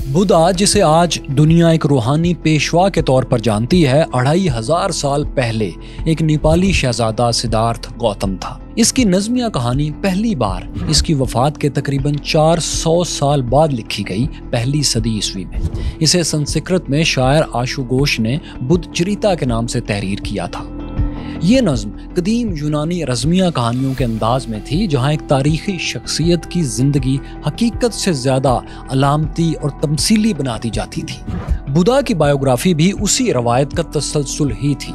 बुद्धा, जिसे आज दुनिया एक रूहानी पेशवा के तौर पर जानती है, 2500 साल पहले एक नेपाली शहजादा सिद्धार्थ गौतम था। इसकी नज़्मिया कहानी पहली बार इसकी वफात के तकरीबन 400 साल बाद लिखी गई, पहली सदी ईस्वी में। इसे संस्कृत में शायर आशुघोष ने बुद्धचरिता के नाम से तहरीर किया था। ये नज़्म कदीम यूनानी रज़मिया कहानियों के अंदाज में थी, जहाँ एक तारीखी शख्सियत की ज़िंदगी हकीकत से ज़्यादा अलामती और तमसीली बना दी जाती थी। बुद्धा की बायोग्राफी भी उसी रवायत का तसलसल ही थी।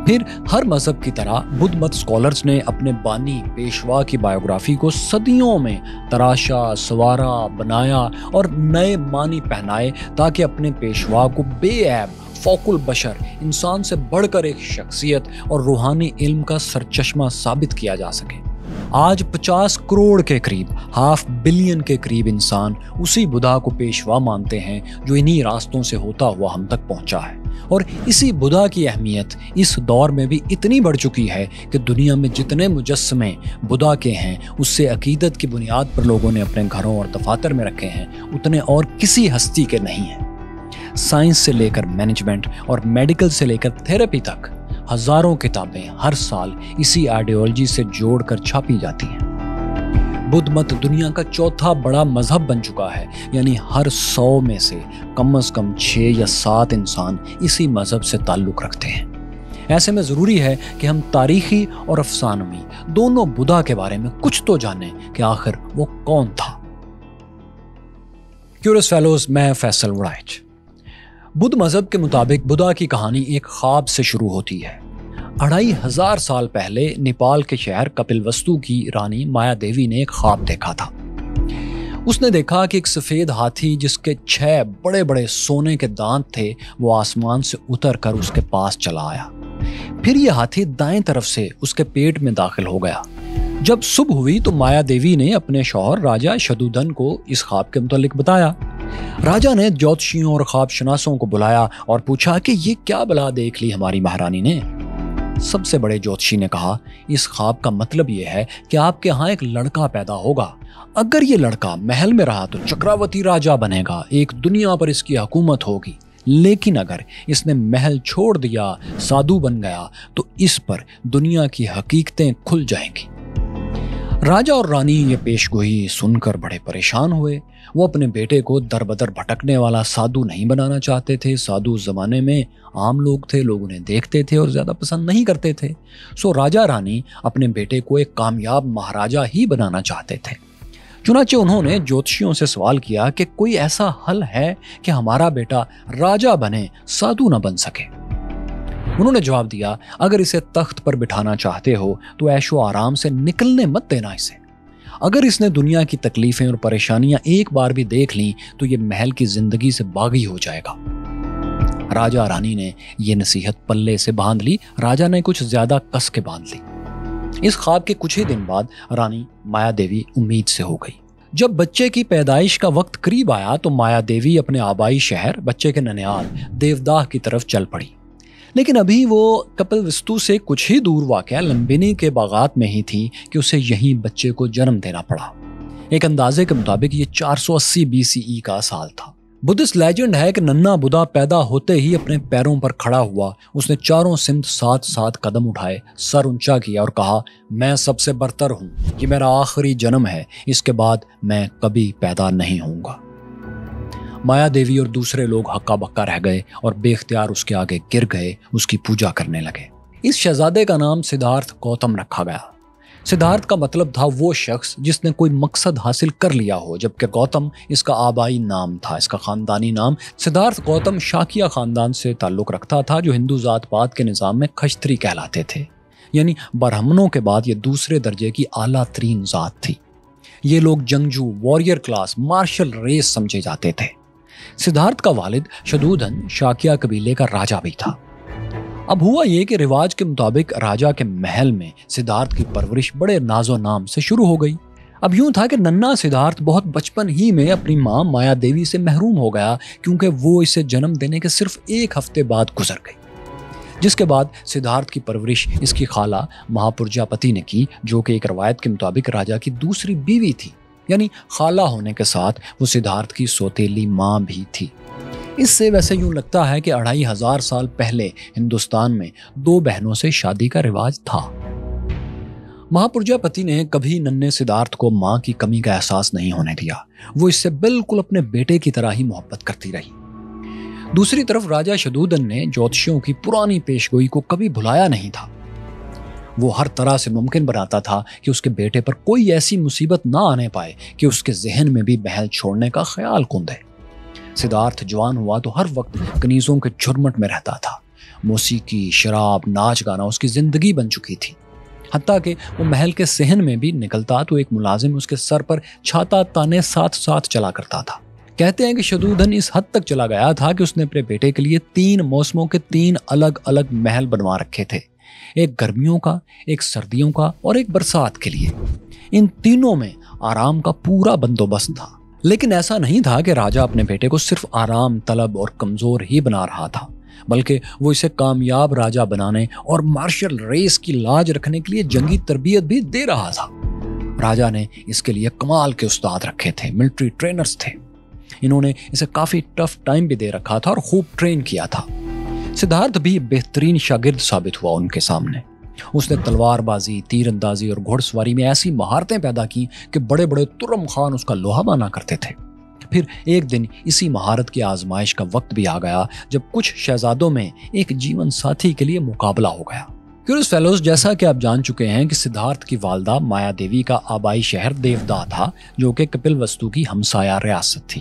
फिर हर मज़हब की तरह बुद्ध मत स्कॉलर्स ने अपने बानी पेशवा की बायोग्राफी को सदियों में तराशा, सवारा, बनाया और नए मानी पहनाए, ताकि अपने पेशवा को बेऐब फौकुल बशर, इंसान से बढ़कर एक शख्सियत और रूहानी इल्म का सरचश्मा साबित किया जा सके। आज 50 करोड़ के करीब, हाफ बिलियन के करीब इंसान उसी बुद्धा को पेशवा मानते हैं जो इन्हीं रास्तों से होता हुआ हम तक पहुंचा है। और इसी बुद्धा की अहमियत इस दौर में भी इतनी बढ़ चुकी है कि दुनिया में जितने मुजस्समे बुद्धा के हैं, उससे अकीदत की बुनियाद पर लोगों ने अपने घरों और दफातर में रखे हैं, उतने और किसी हस्ती के नहीं हैं। साइंस से लेकर मैनेजमेंट और मेडिकल से लेकर थेरेपी तक हजारों किताबें हर साल इसी आइडियोलॉजी से जोड़कर छापी जाती हैं। बुद्ध मत दुनिया का चौथा बड़ा मजहब बन चुका है, यानी हर 100 में से कम 6 या 7 इंसान इसी मजहब से ताल्लुक रखते हैं। ऐसे में जरूरी है कि हम तारीखी और अफसानवी दोनों बुद्धा के बारे में कुछ तो जानें कि आखिर वो कौन था। क्यूरियस फेलोज, मैं फैसल वड़ाइच। बुद्ध मजहब के मुताबिक बुद्धा की कहानी एक ख्वाब से शुरू होती है। 2500 साल पहले नेपाल के शहर कपिलवस्तु की रानी माया देवी ने एक ख्वाब देखा था। उसने देखा कि एक सफेद हाथी जिसके 6 बड़े बड़े सोने के दांत थे, वो आसमान से उतर कर उसके पास चला आया। फिर यह हाथी दाएं तरफ से उसके पेट में दाखिल हो गया। जब सुबह हुई तो माया देवी ने अपने शौहर राजा शदुधन को इस ख्वाब के मुतालिक बताया। राजा ने ज्योतिषियों और ख्वाब शनासों को बुलाया और पूछा कि ये क्या बला देख ली हमारी महारानी ने। सबसे बड़े ज्योतिषी ने कहा, इस ख्वाब का मतलब ये है कि आपके यहाँ एक लड़का पैदा होगा। अगर ये लड़का महल में रहा तो चक्रवर्ती राजा बनेगा, एक दुनिया पर इसकी हुकूमत होगी। लेकिन अगर इसने महल छोड़ दिया, साधु बन गया, तो इस पर दुनिया की हकीकतें खुल जाएंगी। राजा और रानी ये पेशगोई सुनकर बड़े परेशान हुए। वो अपने बेटे को दरबदर भटकने वाला साधु नहीं बनाना चाहते थे। साधु उस जमाने में आम लोग थे, लोग उन्हें देखते थे और ज्यादा पसंद नहीं करते थे। सो राजा रानी अपने बेटे को एक कामयाब महाराजा ही बनाना चाहते थे। चुनाचे उन्होंने ज्योतिषियों से सवाल किया कि कोई ऐसा हल है कि हमारा बेटा राजा बने, साधु न बन सके। उन्होंने जवाब दिया, अगर इसे तख्त पर बिठाना चाहते हो तो ऐशो आराम से निकलने मत देना इसे। अगर इसने दुनिया की तकलीफें और परेशानियां एक बार भी देख लीं तो ये महल की जिंदगी से बागी हो जाएगा। राजा रानी ने ये नसीहत पल्ले से बांध ली। राजा ने कुछ ज्यादा कस के बांध ली। इस ख्वाब के कुछ ही दिन बाद रानी माया देवी उम्मीद से हो गई। जब बच्चे की पैदाइश का वक्त करीब आया तो माया देवी अपने आबाई शहर, बच्चे के ननिहाल देवदाह की तरफ चल पड़ी। लेकिन अभी वो कपिलवस्तु से कुछ ही दूर वाक़या लंबिनी के बागात में ही थी कि उसे यहीं बच्चे को जन्म देना पड़ा। एक अंदाजे के मुताबिक ये 480 BCE का साल था। बुद्धिस्ट लेजेंड है कि नन्हा बुद्धा पैदा होते ही अपने पैरों पर खड़ा हुआ। उसने चारों सिमत 7 कदम उठाए, सर ऊंचा किया और कहा, मैं सबसे बरतर हूँ, ये मेरा आखिरी जन्म है, इसके बाद मैं कभी पैदा नहीं होऊंगा। माया देवी और दूसरे लोग हक्का बक्का रह गए और बेख्तियार उसके आगे गिर गए, उसकी पूजा करने लगे। इस शहजादे का नाम सिद्धार्थ गौतम रखा गया। सिद्धार्थ का मतलब था वो शख्स जिसने कोई मकसद हासिल कर लिया हो, जबकि गौतम इसका आबाई नाम था, इसका खानदानी नाम। सिद्धार्थ गौतम शाकिया खानदान से ताल्लुक रखता था, जो हिंदू जात पात के निज़ाम में खश्तरी कहलाते थे, यानी ब्राह्मणों के बाद ये दूसरे दर्जे की आला तरीन जात थी। ये लोग जंगजू, वॉरियर क्लास, मार्शल रेस समझे जाते थे। सिद्धार्थ का वालिद शदुधन शाकिया कबीले का राजा भी था। अब हुआ ये कि रिवाज के मुताबिक राजा के महल में सिद्धार्थ की परवरिश बड़े नाजो नाम से शुरू हो गई। अब यूं था कि नन्हा सिद्धार्थ बहुत बचपन ही में अपनी मां माया देवी से महरूम हो गया, क्योंकि वो इसे जन्म देने के सिर्फ 1 हफ्ते बाद गुजर गई। जिसके बाद सिद्धार्थ की परवरिश इसकी खाला महापुरजापति ने की, जो कि एक रवायत के मुताबिक राजा की दूसरी बीवी थी। یعنی خالہ ہونے کے ساتھ وہ سدھارتھ کی سوتیلی ماں بھی تھی۔ اس سے ویسے یوں لگتا ہے کہ 2500 سال پہلے ہندوستان میں 2 بہنوں سے شادی کا رواج تھا۔ مہا پرجاپتی نے کبھی ننھے سدھارتھ کو ماں کی کمی کا احساس نہیں ہونے دیا۔ وہ اس سے بالکل اپنے بیٹے کی طرح ہی محبت کرتی رہی۔ دوسری طرف راجا شدودن نے جوتشیوں کی پرانی پیشگوئی کو کبھی بھلایا نہیں تھا۔ وہ ہر طرح سے ممکن بناتا تھا کہ اس کے بیٹے پر کوئی ایسی مصیبت نہ آنے پائے کہ اس کے ذہن میں بھی محل چھوڑنے کا خیال کندے۔ سدھارتھ جوان ہوا تو ہر وقت کنیزوں کے جھرمٹ میں رہتا تھا۔ موسیقی، شراب، ناچ گانا اس کی زندگی بن چکی تھی۔ حتیٰ کہ وہ محل کے صحن میں بھی نکلتا تو ایک ملازم اس کے سر پر چھاتا تانے ساتھ ساتھ چلا کرتا تھا۔ کہتے ہیں کہ شدودن اس حد تک چلا گیا تھا کہ اس نے اپنے بیٹے کے لیے 3 موسموں کے 3 الگ الگ محل بنوا رکھے تھے، ایک گرمیوں کا، ایک سردیوں کا اور ایک برسات کے لیے۔ ان تینوں میں آرام کا پورا بندوبست تھا۔ لیکن ایسا نہیں تھا کہ راجا اپنے بیٹے کو صرف آرام طلب اور کمزور ہی بنا رہا تھا، بلکہ وہ اسے کامیاب راجا بنانے اور مارشل ریس کی لاج رکھنے کے لیے جنگی تربیت بھی دے رہا تھا۔ راجا نے اس کے لیے کمال کے استاد رکھے تھے، ملٹری ٹرینرز تھے۔ انہوں نے اسے کافی ٹف ٹائم بھی دے رکھا تھا اور خوب ٹرین کیا تھا۔ سدھارتھ بھی بہترین شاگرد ثابت ہوا ان کے سامنے۔ اس نے تلوار بازی، تیر اندازی اور گھوڑ سواری میں ایسی مہارتیں پیدا کی کہ بڑے بڑے ترم خان اس کا لوہا مانا کرتے تھے۔ پھر ایک دن اسی مہارت کی آزمائش کا وقت بھی آ گیا جب کچھ شہزادوں میں ایک جیون ساتھی کے لیے مقابلہ ہو گیا۔ کیوریوس فیلوز، جیسا کہ آپ جان چکے ہیں کہ سدھارتھ کی والدہ مایا دیوی کا آبائی شہر دیودا تھا، جو کہ کپل وستو کی ہمسایہ ریاست تھی۔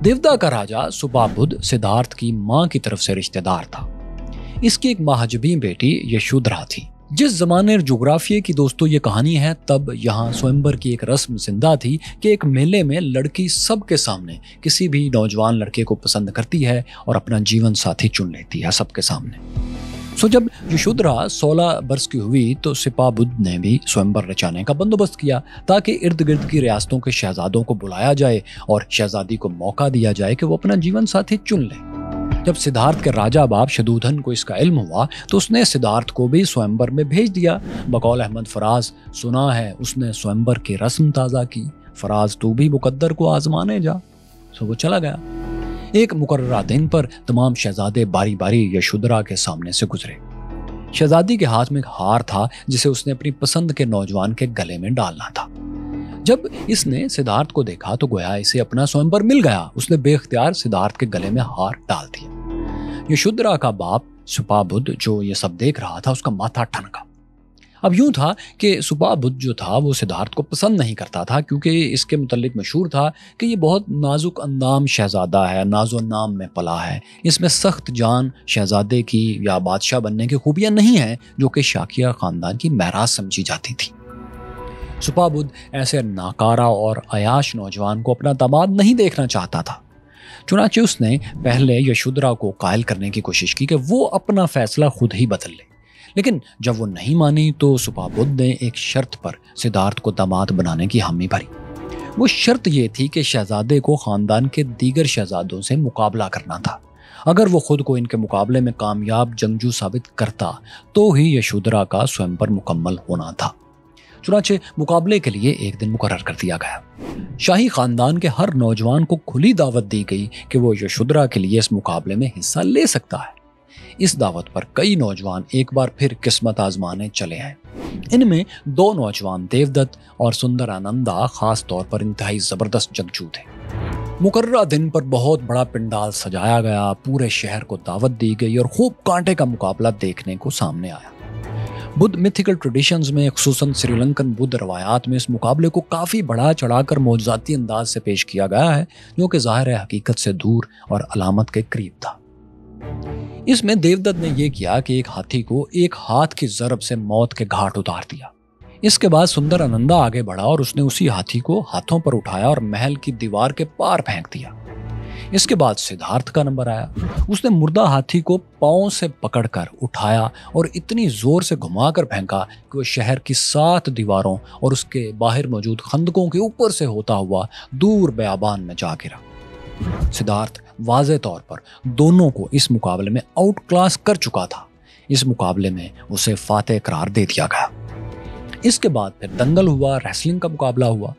دیودا کا راجا سپا بدھ سدھارتھ کی ماں کی طرف سے رشتہ دار تھا۔ اس کی ایک مہاجبی بیٹی یشودھرا تھی۔ جس زمانے جغرافیے کی دوستو یہ کہانی ہے، تب یہاں سوئمبر کی ایک رسم زندہ تھی کہ ایک میلے میں لڑکی سب کے سامنے کسی بھی نوجوان لڑکے کو پسند کرتی ہے اور اپنا جیون ساتھی چن لیتی ہے سب کے سامنے۔ جب یشودھرا 16 برس کی ہوئی تو سپا بدھ نے بھی سوئمبر رچانے کا بندوبست کیا تاکہ ارد گرد کی ریاستوں کے شہزادوں کو بلایا جائے اور شہزادی کو موقع دیا جائے کہ وہ اپنا جیون ساتھی چن لے۔ جب سدھارتھ کے راجا باپ شدودن کو اس کا علم ہوا تو اس نے سدھارتھ کو بھی سوئمبر میں بھیج دیا۔ بقول احمد فراز، سنا ہے اس نے سوئمبر کی رسم تازہ کی، فراز تو بھی مقدر کو آزمانے جا۔ وہ چلا گیا۔ ایک مقررہ دن پر تمام شہزادے باری باری یشودھرا کے سامنے سے گزرے۔ شہزادی کے ہاتھ میں ایک ہار تھا جسے اس نے اپنی پسند کے نوجوان کے گلے میں ڈالنا تھا۔ جب اس نے سدھارتھ کو دیکھا تو گویا اسے اپنا سوئمبر مل گیا۔ اس نے بے اختیار سدھارتھ کے گلے میں ہار ڈال دیا۔ یشودھرا کا باپ سپا بدھ جو یہ سب دیکھ رہا تھا، اس کا ماتھا ٹھنکا۔ اب یوں تھا کہ سپا بدھ جو تھا وہ سدھارتھ کو پسند نہیں کرتا تھا، کیونکہ اس کے متعلق مشہور تھا کہ یہ بہت نازک اندام شہزادہ ہے، ناز و نام میں پلا ہے، اس میں سخت جان شہزادے کی یا بادشاہ بننے کی خوبیاں نہیں ہیں جو کہ شاکیہ خاندان کی میراث سمجھی جاتی تھی۔ سپا بدھ ایسے ناکارہ اور عیاش نوجوان کو اپنا داماد نہیں دیکھنا چاہتا تھا۔ چنانچہ اس نے پہلے یشودھرا کو قائل کرنے کی کوشش کی کہ وہ اپنا فیصلہ خود ہی بدل لے، لیکن جب وہ نہیں مانی تو سپا بدھ نے ایک شرط پر سدھارتھ کو داماد بنانے کی حامی بھری۔ وہ شرط یہ تھی کہ شہزادے کو خاندان کے دیگر شہزادوں سے مقابلہ کرنا تھا۔ اگر وہ خود کو ان کے مقابلے میں کامیاب جنگجو ثابت کرتا تو ہی یشودھرا کا سوئمبر مکمل ہونا تھا۔ چنانچہ مقابلے کے لیے ایک دن مقرر کر دیا گیا۔ شاہی خاندان کے ہر نوجوان کو کھلی دعوت دی گئی کہ وہ یشودھرا کے لیے اس مقابلے میں حصہ لے سکتا ہے۔ اس دعوت پر کئی نوجوان ایک بار پھر قسمت آزمانے چلے آئے۔ ان میں 2 نوجوان دیودت اور سندر آنندا خاص طور پر انتہائی زبردست جنگجو تھے۔ مقررہ دن پر بہت بڑا پنڈال سجایا گیا، پورے شہر کو دعوت دی گئی اور خوب کانٹے کا مقابلہ دیکھنے کو سامنے آیا۔ بدھ میتھیکل ٹریڈیشنز میں، خصوصاً سری لنکن بدھ روایات میں، اس مقابلے کو کافی بڑھا چڑھا کر معجزاتی انداز سے پیش کیا گیا ہے، جو کہ ظاہر حقیقت سے دور اور علامت کے قریب تھا۔ اس میں دیودت نے یہ کیا کہ ایک ہاتھی کو ایک ہاتھ کی ضرب سے موت کے گھاٹ اتار دیا۔ اس کے بعد سندر آنندا آگے بڑھا اور اس نے اسی ہاتھی کو ہاتھوں پر اٹھایا اور محل کی دیوار کے پار پھینک دیا۔ اس کے بعد سدھارتھ کا نمبر آیا۔ اس نے مردہ ہاتھی کو پاؤں سے پکڑ کر اٹھایا اور اتنی زور سے گھما کر پھینکا کہ وہ شہر کی 7 دیواروں اور اس کے باہر موجود خندقوں کے اوپر سے ہوتا ہوا دور بیابان میں جا گرا۔ سدھارتھ واضح طور پر دونوں کو اس مقابلے میں آؤٹ کلاس کر چکا تھا۔ اس مقابلے میں اسے فاتح قرار دے دیا گیا۔ اس کے بعد پھر دنگل ہوا، ریسلنگ کا مقابلہ ہوا۔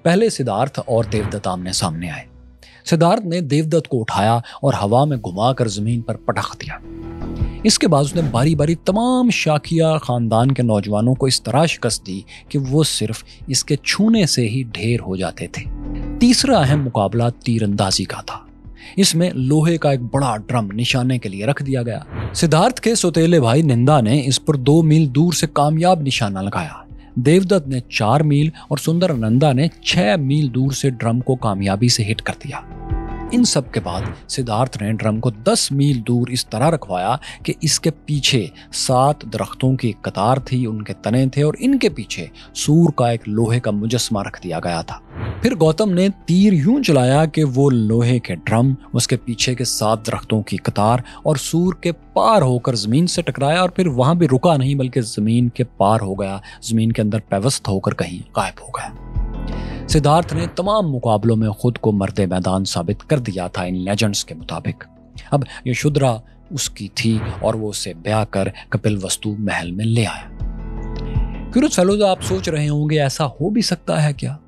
पहले सिद्धार्थ और देवदत्त आमने सामने आए। सिद्धार्थ ने देवदत्त को उठाया और हवा में घुमाकर जमीन पर पटक दिया। इसके बाद उसने बारी बारी तमाम शाकिया खानदान के नौजवानों को इस तरह शिकस्त दी कि वो सिर्फ इसके छूने से ही ढेर हो जाते थे। तीसरा अहम मुकाबला तीरंदाजी का था। इसमें लोहे का एक बड़ा ड्रम निशाने के लिए रख दिया गया। सिद्धार्थ के सौतेले भाई निंदा ने इस पर 2 मील दूर से कामयाब निशाना लगाया। देवदत्त ने 4 मील और सुंदरानंदा ने 6 मील दूर से ड्रम को कामयाबी से हिट कर दिया। इन सब के बाद सिद्धार्थ ने ड्रम को 10 मील दूर इस तरह रखवाया कि इसके पीछे 7 दरख्तों की एक कतार थी, उनके तने थे और इनके पीछे सूर का एक लोहे का मुजस्समा रख दिया गया था। फिर गौतम ने तीर यूं चलाया कि वो लोहे के ड्रम, उसके पीछे के 7 दरख्तों की कतार और सूर के पार होकर जमीन से टकराया और फिर वहां भी रुका नहीं बल्कि जमीन के पार हो गया, जमीन के अंदर पेवस्त होकर कहीं गायब हो गया। सिद्धार्थ ने तमाम मुकाबलों में खुद को मर्दे मैदान साबित कर दिया था इन लेजेंड्स के मुताबिक। अब यशोधरा उसकी थी और वो उसे ब्याह कर कपिलवस्तु महल में ले आया। क्यूरियस फेलोज, आप सोच रहे होंगे ऐसा हो भी सकता है क्या?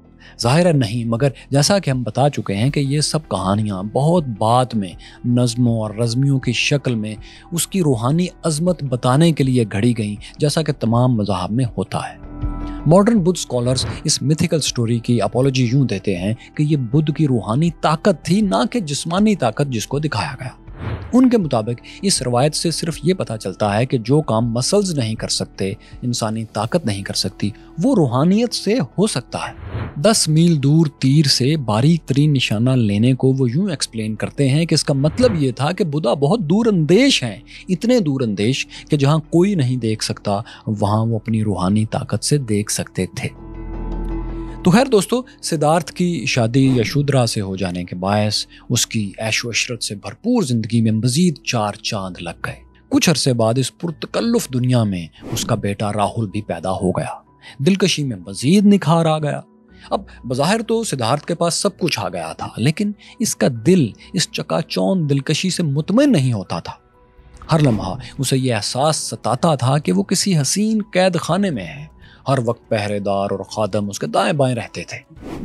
जाहिर है नहीं, मगर जैसा कि हम बता चुके हैं कि ये सब कहानियाँ बहुत बाद में नज़्मों और रज़्मियों की शक्ल में उसकी रूहानी अज़मत बताने के लिए घड़ी गईं, जैसा कि तमाम मज़ाहब में होता है। मॉडर्न बुद्ध स्कॉलर्स इस मिथिकल स्टोरी की अपॉलॉजी यूं देते हैं कि ये बुद्ध की रूहानी ताकत थी, ना कि जिस्मानी ताकत जिसको दिखाया गया। उनके मुताबिक इस रवायत से सिर्फ ये पता चलता है कि जो काम मसल्स नहीं कर सकते, इंसानी ताकत नहीं कर सकती, वो रूहानियत से हो सकता है। 10 मील दूर तीर से बारीक तरीन निशाना लेने को वो यूं एक्सप्लेन करते हैं कि इसका मतलब ये था कि बुद्धा बहुत दूर अंदेश हैं, इतने दूर अंदेश कि जहां कोई नहीं देख सकता वहां वो अपनी रूहानी ताकत से देख सकते थे। तो खैर दोस्तों, सिद्धार्थ की शादी यशोधरा से हो जाने के बायस उसकी ऐशो अशरत से भरपूर जिंदगी में मजीद 4 चांद लग गए। कुछ अरसे बाद इस पुरतकल्लुफ दुनिया में उसका बेटा राहुल भी पैदा हो गया। दिलकशी में मजीद निखार आ गया। अब बज़ाहिर तो सिद्धार्थ के पास सब कुछ आ गया था, लेकिन इसका दिल इस चकाचौंध दिलकशी से मुतमईन नहीं होता था। हर लम्हा उसे यह एहसास सताता था कि वो किसी हसीन कैद खाने में है। हर वक्त पहरेदार और खादम उसके दाएं बाएं रहते थे।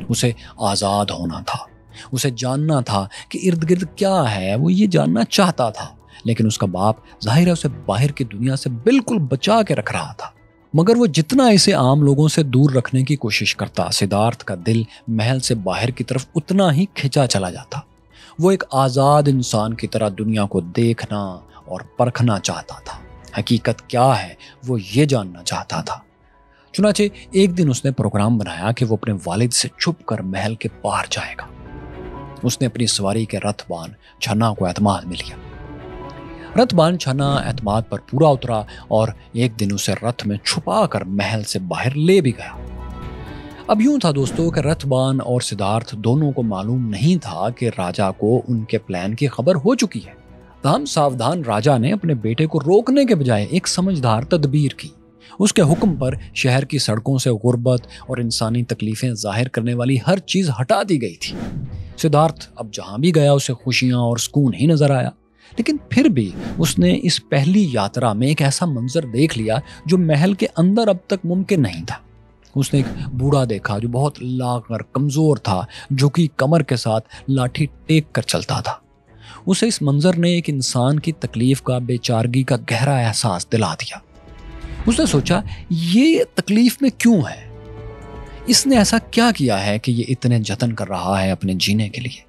उसे आज़ाद होना था, उसे जानना था कि इर्द गिर्द क्या है, वो ये जानना चाहता था। लेकिन उसका बाप जाहिर है उसे बाहर की दुनिया से बिल्कुल बचा के रख रहा था। मगर वो जितना इसे आम लोगों से दूर रखने की कोशिश करता, सिद्धार्थ का दिल महल से बाहर की तरफ उतना ही खिंचा चला जाता। वो एक आज़ाद इंसान की तरह दुनिया को देखना और परखना चाहता था। हकीकत क्या है वो ये जानना चाहता था। चुनाचे एक दिन उसने प्रोग्राम बनाया कि वो अपने वालिद से छुपकर महल के बाहर जाएगा। उसने अपनी सवारी के रथबान छन्ना को एतमाद में लिया। रथबान छन्ना एतमाद पर पूरा उतरा और एक दिन उसे रथ में छुपा कर महल से बाहर ले भी गया। अब यूं था दोस्तों कि रथबान और सिद्धार्थ दोनों को मालूम नहीं था कि राजा को उनके प्लान की खबर हो चुकी है। तमाम सावधान राजा ने अपने बेटे को रोकने के बजाय एक समझदार तदबीर की। उसके हुक्म पर शहर की सड़कों से गुर्बत और इंसानी तकलीफें जाहिर करने वाली हर चीज हटा दी गई थी। सिद्धार्थ अब जहां भी गया उसे खुशियां और सुकून ही नजर आया। लेकिन फिर भी उसने इस पहली यात्रा में एक ऐसा मंजर देख लिया जो महल के अंदर अब तक मुमकिन नहीं था। उसने एक बूढ़ा देखा जो बहुत लागर कमजोर था, जो कि कमर के साथ लाठी टेक कर चलता था। उसे इस मंजर ने एक इंसान की तकलीफ का, बेचारगी का गहरा एहसास दिला दिया। उसने सोचा, ये तकलीफ में क्यों है? इसने ऐसा क्या किया है कि ये इतने जतन कर रहा है अपने जीने के लिए?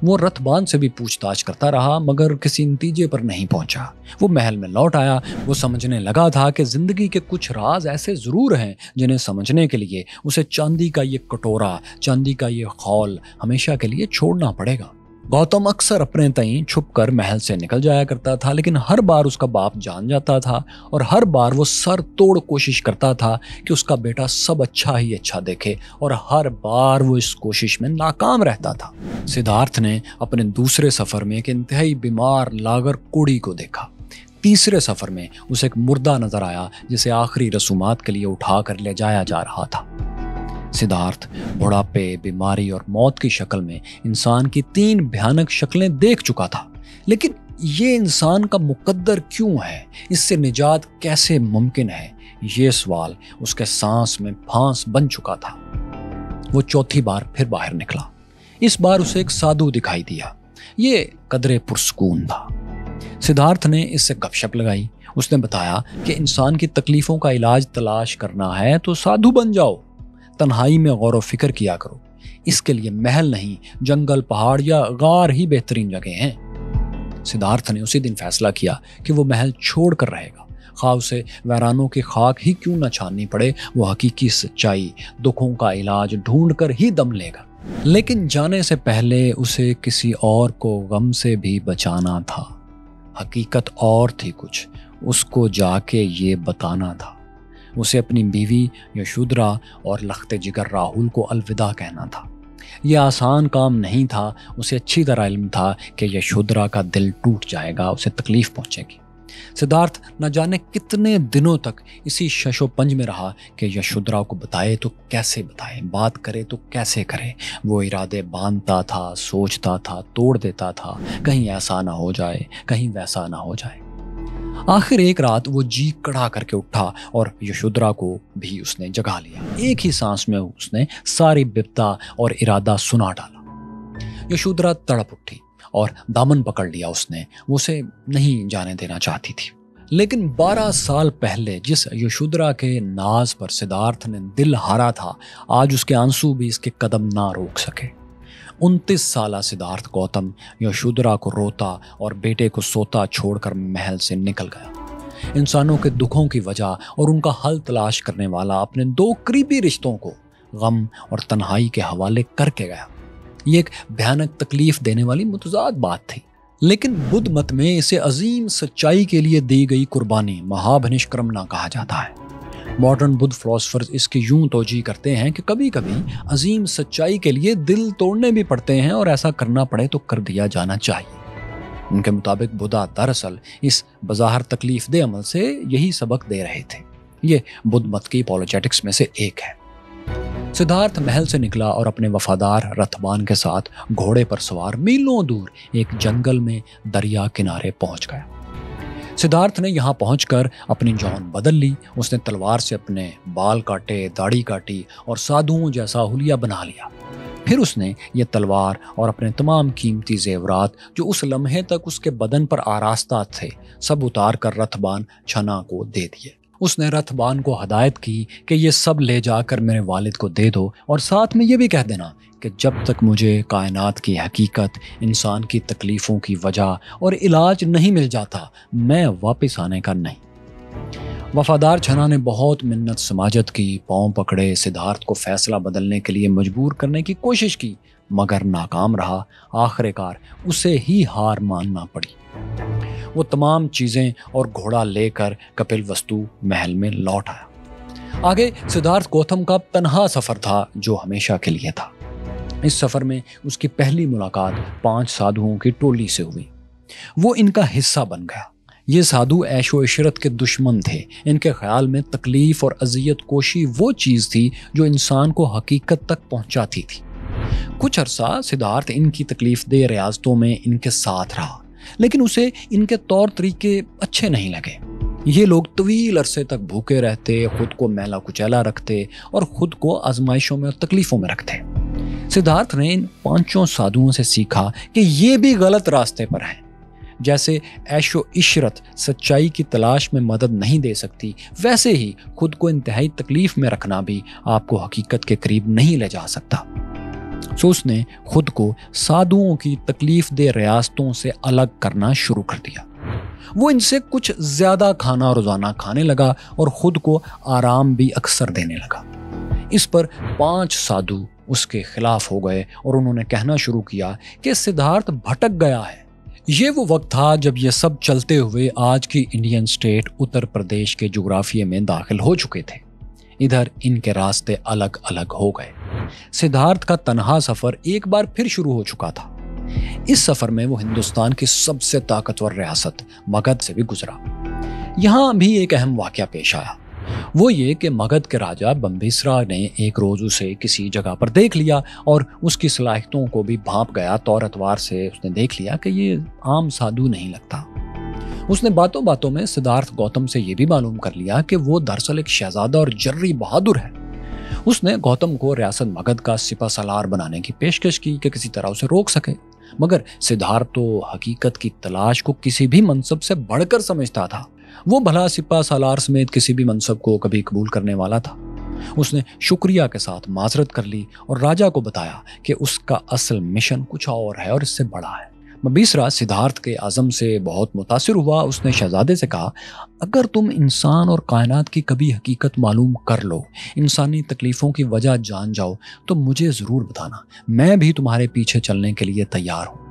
वो रथबान से भी पूछताछ करता रहा मगर किसी नतीजे पर नहीं पहुंचा। वो महल में लौट आया। वो समझने लगा था कि जिंदगी के कुछ राज ऐसे जरूर हैं जिन्हें समझने के लिए उसे चांदी का ये कटोरा, चांदी का ये खौल हमेशा के लिए छोड़ना पड़ेगा। गौतम अक्सर अपने तईं छुपकर महल से निकल जाया करता था, लेकिन हर बार उसका बाप जान जाता था और हर बार वो सर तोड़ कोशिश करता था कि उसका बेटा सब अच्छा ही अच्छा देखे, और हर बार वो इस कोशिश में नाकाम रहता था। सिद्धार्थ ने अपने दूसरे सफर में एक इंतहाई बीमार लागर कोड़ी को देखा। तीसरे सफर में उसे एक मुर्दा नजर आया जिसे आखिरी रसूमात के लिए उठा कर ले जाया जा रहा था। सिद्धार्थ बुढ़ापे, बीमारी और मौत की शक्ल में इंसान की 3 भयानक शक्लें देख चुका था, लेकिन ये इंसान का मुकद्दर क्यों है? इससे निजात कैसे मुमकिन है? ये सवाल उसके सांस में फांस बन चुका था। وہ چوتھی بار پھر باہر نکلا۔ اس بار اسے ایک سادھو دکھائی دیا۔ یہ قدرے پرسکون تھا۔ سدھارتھ نے اس سے گپ شپ لگائی۔ اس نے بتایا کہ انسان کی تکلیفوں کا علاج تلاش کرنا ہے تو سادھو بن جاؤ، تنہائی میں غور و فکر کیا کرو، اس کے لیے محل نہیں، جنگل، پہاڑ یا غار ہی بہترین جگہ ہیں۔ سدھارتھ نے اسی دن فیصلہ کیا کہ وہ محل چھوڑ کر رہے گا، خواہ اسے ویرانوں کی خاک ہی کیوں نہ چھاننی پڑے، وہ حقیقی سچائی، دکھوں کا علاج ڈھونڈ کر ہی دم لے گا۔ لیکن جانے سے پہلے اسے کسی اور کو غم سے بھی بچانا تھا۔ حقیقت اور تھی کچھ، اس کو جا کے یہ بتانا تھا۔ اسے اپنی بیوی یشودھرا اور لخت جگر راہل کو الوداع کہنا تھا۔ یہ آسان کام نہیں تھا۔ اسے اچھی طرح علم تھا کہ یشودھرا کا دل ٹوٹ جائے گا، اسے تکلیف پہنچے گی۔ سدھارتھ نہ جانے کتنے دنوں تک اسی شش و پنج میں رہا کہ یشودھرا کو بتائے تو کیسے بتائے، بات کرے تو کیسے کرے۔ وہ ارادے باندھتا تھا، سوچتا تھا، توڑ دیتا تھا، کہیں ایسا نہ ہو جائے، کہیں ویسا نہ ہو جائے۔ آخر ایک رات وہ جی کڑا کر کے اٹھا اور یشودھرا کو بھی اس نے جگا لیا۔ ایک ہی سانس میں اس نے ساری بپتا اور ارادہ سنا ڈالا۔ یشودھرا تڑپ اٹھی اور دامن پکڑ لیا اس نے، وہ اسے نہیں جانے دینا چاہتی تھی۔ لیکن 12 سال پہلے جس یشودھرا کے ناز پر سدھارتھ نے دل ہارا تھا، آج اس کے آنسو بھی اس کے قدم نہ روک سکے۔ 29 سالہ سدھارتھ گوتم یشودھرا کو روتا اور بیٹے کو سوتا چھوڑ کر محل سے نکل گیا۔ انسانوں کے دکھوں کی وجہ اور ان کا حل تلاش کرنے والا اپنے 2 قریبی رشتوں کو غم اور تنہائی کے حوالے کر کے گیا۔ یہ ایک بھیانک تکلیف دینے والی متضاد بات تھی، لیکن بدھ مت میں اسے عظیم سچائی کے لیے دی گئی قربانی مہابھنشکرمنا کہا جاتا ہے۔ ماڈرن بدھ فلاسفرز اس کی یوں توجیہ کرتے ہیں کہ کبھی کبھی عظیم سچائی کے لیے دل توڑنے بھی پڑتے ہیں، اور ایسا کرنا پڑے تو کر دیا جانا چاہیے۔ ان کے مطابق بدھا دراصل اس بظاہر تکلیف دہ عمل سے یہی سبق دے رہے تھے۔ یہ بدھ مت کی اپولوجیٹکس میں سے ایک ہے۔ سدھارتھ محل سے نکلا اور اپنے وفادار رتھبان کے ساتھ گھوڑے پر سوار میلوں دور ایک جنگل میں دریا کنارے پہنچ گیا۔ سدھارتھ نے یہاں پہنچ کر اپنی جان بدل لی۔ اس نے تلوار سے اپنے بال کاٹے، داڑھی کاٹی اور سادھوؤں جیسا حلیہ بنا لیا۔ پھر اس نے یہ تلوار اور اپنے تمام قیمتی زیورات جو اس لمحے تک اس کے بدن پر آراستہ تھے، سب اتار کر رتھبان چھنا کو دے دیے۔ اس نے رتھبان کو ہدایت کی کہ یہ سب لے جا کر میرے والد کو دے دو، اور ساتھ میں یہ بھی کہہ دینا کہ جب تک مجھے کائنات کی حقیقت، انسان کی تکلیفوں کی وجہ اور علاج نہیں مل جاتا، میں واپس آنے کا نہیں۔ وفادار چھنا نے بہت منت سماجت کی، پاؤں پکڑے، سدھارتھ کو فیصلہ بدلنے کے لیے مجبور کرنے کی کوشش کی، مگر ناکام رہا۔ آخر کار اسے ہی ہار ماننا پڑی۔ وہ تمام چیزیں اور گھوڑا لے کر کپل وستو محل میں لوٹ آیا۔ آگے سدھارتھ گوتم کا تنہا سفر تھا جو ہمیشہ کے لیے تھا۔ اس سفر میں اس کی پہلی ملاقات 5 سادھوؤں کی ٹولی سے ہوئی۔ وہ ان کا حصہ بن گیا۔ یہ سادھو عیش و عشرت کے دشمن تھے۔ ان کے خیال میں تکلیف اور اذیت کوشی وہ چیز تھی جو انسان کو حقیقت تک پہنچاتی تھی۔ کچھ عرصہ سدھارتھ ان کی تکلیف دہ ریاستوں میں ان کے ساتھ رہا، لیکن اسے ان کے طور طریقے اچھے نہیں لگے۔ یہ لوگ طویل عرصے تک بھوکے رہتے، خود کو میلا کچیلا رکھتے اور خود کو آزمائشوں میں اور تکلیفوں میں رکھتے۔ سدھارتھ نے ان 5 سادھوؤں سے سیکھا کہ یہ بھی غلط راستے پر ہیں۔ جیسے عیش و عشرت سچائی کی تلاش میں مدد نہیں دے سکتی، ویسے ہی خود کو انتہائی تکلیف میں رکھنا بھی آپ کو حقیقت کے قریب نہیں لے جا سکتا۔ سو اس نے خود کو سادھوؤں کی تکلیف دہ ریاستوں سے الگ کرنا شروع کر دیا۔ وہ ان سے کچھ زیادہ کھانا روزانہ کھانے لگا اور خود کو آرام بھی اکثر دینے لگا۔ اس پر 5 سادھو اس کے خلاف ہو گئے اور انہوں نے کہنا شروع کیا کہ سدھارتھ بھٹک گیا ہے۔ یہ وہ وقت تھا جب یہ سب چلتے ہوئے آج کی انڈین اسٹیٹ اتر پردیش کے جغرافیے میں داخل ہو چکے تھے۔ ادھر ان کے راستے الگ الگ ہو گئے۔ سدھارتھ کا تنہا سفر ایک بار پھر شروع ہو چکا تھا۔ اس سفر میں وہ ہندوستان کی سب سے طاقتور ریاست مگدھ سے بھی گزرا۔ یہاں بھی ایک اہم واقعہ پیش آیا۔ وہ یہ کہ مگدھ کے راجا بمبھیسرا نے ایک روز اسے کسی جگہ پر دیکھ لیا اور اس کی صلاحیتوں کو بھی بھانپ گیا۔ طور اتوار سے اس نے دیکھ لیا کہ یہ عام سادھو نہیں لگتا۔ اس نے باتوں باتوں میں سدھارتھ گوتم سے یہ بھی معلوم کر لیا کہ وہ دراصل ایک شہزادہ اور جری بہادر ہے۔ उसने गौतम को रियासत मगध का सिपह सालार बनाने की पेशकश की कि किसी तरह उसे रोक सके, मगर सिद्धार्थ तो हकीकत की तलाश को किसी भी मनसब से बढ़कर समझता था। वो भला सिपह सालार समेत किसी भी मनसब को कभी कबूल करने वाला था। उसने शुक्रिया के साथ माजरत कर ली और राजा को बताया कि उसका असल मिशन कुछ और है और इससे बड़ा है। मबीसरा सिद्धार्थ के आज़म से बहुत मुतासिर हुआ। उसने शहजादे से कहा, अगर तुम इंसान और कायनात की कभी हकीकत मालूम कर लो, इंसानी तकलीफ़ों की वजह जान जाओ, तो मुझे ज़रूर बताना। मैं भी तुम्हारे पीछे चलने के लिए तैयार हूँ।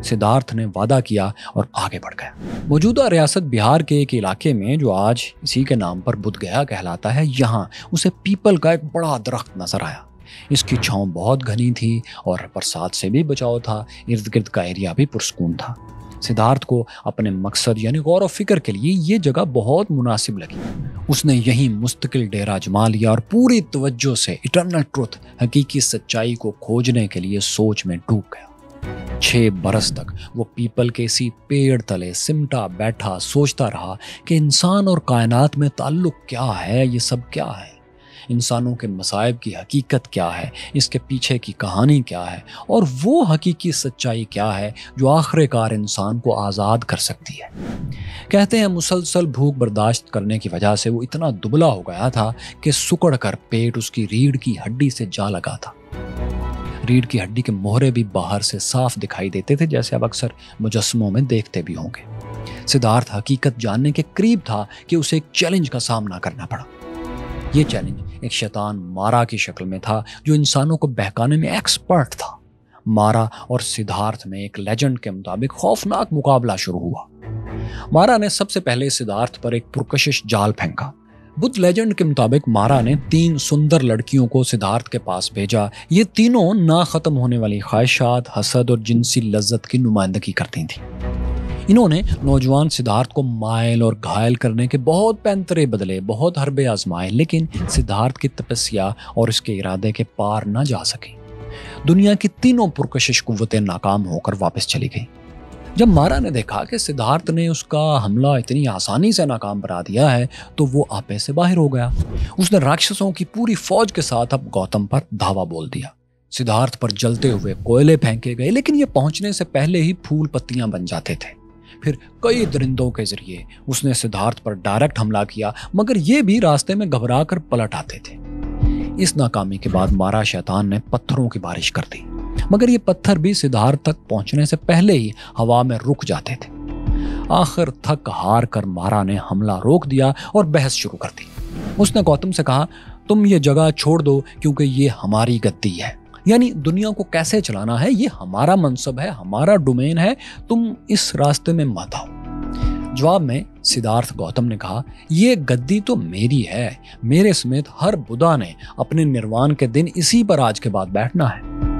सिद्धार्थ ने वादा किया और आगे बढ़ गया। मौजूदा रियासत बिहार के एक इलाके में जो आज इसी के नाम पर बुध गया कहलाता है, यहाँ उसे पीपल का एक बड़ा दरख्त नजर आया। इसकी छांव बहुत घनी थी और बरसात से भी बचाव था। इर्द गिर्द का एरिया भी पुरस्कून था। सिद्धार्थ को अपने मकसद यानी गौर और फिक्र के लिए ये जगह बहुत मुनासिब लगी। उसने यहीं मुस्तकिल डेरा जमा लिया और पूरी तवज्जो से इटर्नल ट्रुथ, हकीकी सच्चाई को खोजने के लिए सोच में डूब गया। 6 बरस तक वो पीपल के इसी पेड़ तले सिमटा बैठा सोचता रहा कि इंसान और कायनात में ताल्लुक क्या है, ये सब क्या है, इंसानों के मसाइब की हकीकत क्या है, इसके पीछे की कहानी क्या है, और वो हकीकी सच्चाई क्या है जो आखिरकार इंसान को आज़ाद कर सकती है। कहते हैं मुसलसल भूख बर्दाश्त करने की वजह से वो इतना दुबला हो गया था कि सुकड़ कर पेट उसकी रीढ़ की हड्डी से जा लगा था। रीढ़ की हड्डी के मोहरे भी बाहर से साफ दिखाई देते थे, जैसे आप अक्सर मुजस्समों में देखते भी होंगे। सिद्धार्थ हकीकत जानने के करीब था कि उसे एक चैलेंज का सामना करना पड़ा। ये चैलेंज एक शैतान मारा की शक्ल में था, जो इंसानों को बहकाने में एक्सपर्ट था। मारा और सिद्धार्थ में एक लेजेंड के मुताबिक खौफनाक मुकाबला शुरू हुआ। मारा ने सबसे पहले सिद्धार्थ पर एक पुरकशिश जाल फेंका। बुद्ध लेजेंड के मुताबिक मारा ने 3 सुंदर लड़कियों को सिद्धार्थ के पास भेजा। ये तीनों ना खत्म होने वाली ख्वाहिशात, हसद और जिनसी लज्जत की नुमाइंदगी करती थीं। इन्होंने नौजवान सिद्धार्थ को मायल और घायल करने के बहुत पैंतरे बदले, बहुत हरबे आजमाए, लेकिन सिद्धार्थ की तपस्या और इसके इरादे के पार न जा सकी। दुनिया की तीनों पुरकशिश कुव्वतें नाकाम होकर वापस चली गई। जब मारा ने देखा कि सिद्धार्थ ने उसका हमला इतनी आसानी से नाकाम बना दिया है, तो वो आपे से बाहर हो गया। उसने राक्षसों की पूरी फौज के साथ अब गौतम पर धावा बोल दिया। सिद्धार्थ पर जलते हुए कोयले फेंके गए, लेकिन ये पहुंचने से पहले ही फूल पत्तियां बन जाते थे। फिर कई दरिंदों के जरिए उसने सिद्धार्थ पर डायरेक्ट हमला किया, मगर ये भी रास्ते में घबरा कर पलट आते थे। इस नाकामी के बाद मारा शैतान ने पत्थरों की बारिश कर दी, मगर ये पत्थर भी सिद्धार्थ तक पहुंचने से पहले ही हवा में रुक जाते थे। आखिर थक हार कर मारा ने हमला रोक दिया और बहस शुरू कर दी। उसने गौतम से कहा, तुम ये जगह छोड़ दो, क्योंकि ये हमारी गद्दी है। यानी दुनिया को कैसे चलाना है ये हमारा मनसब है, हमारा डोमेन है, तुम इस रास्ते में मत आओ। जवाब में सिद्धार्थ गौतम ने कहा, ये गद्दी तो मेरी है, मेरे समेत हर बुधा ने अपने निर्वाण के दिन इसी पर आज के बाद बैठना है।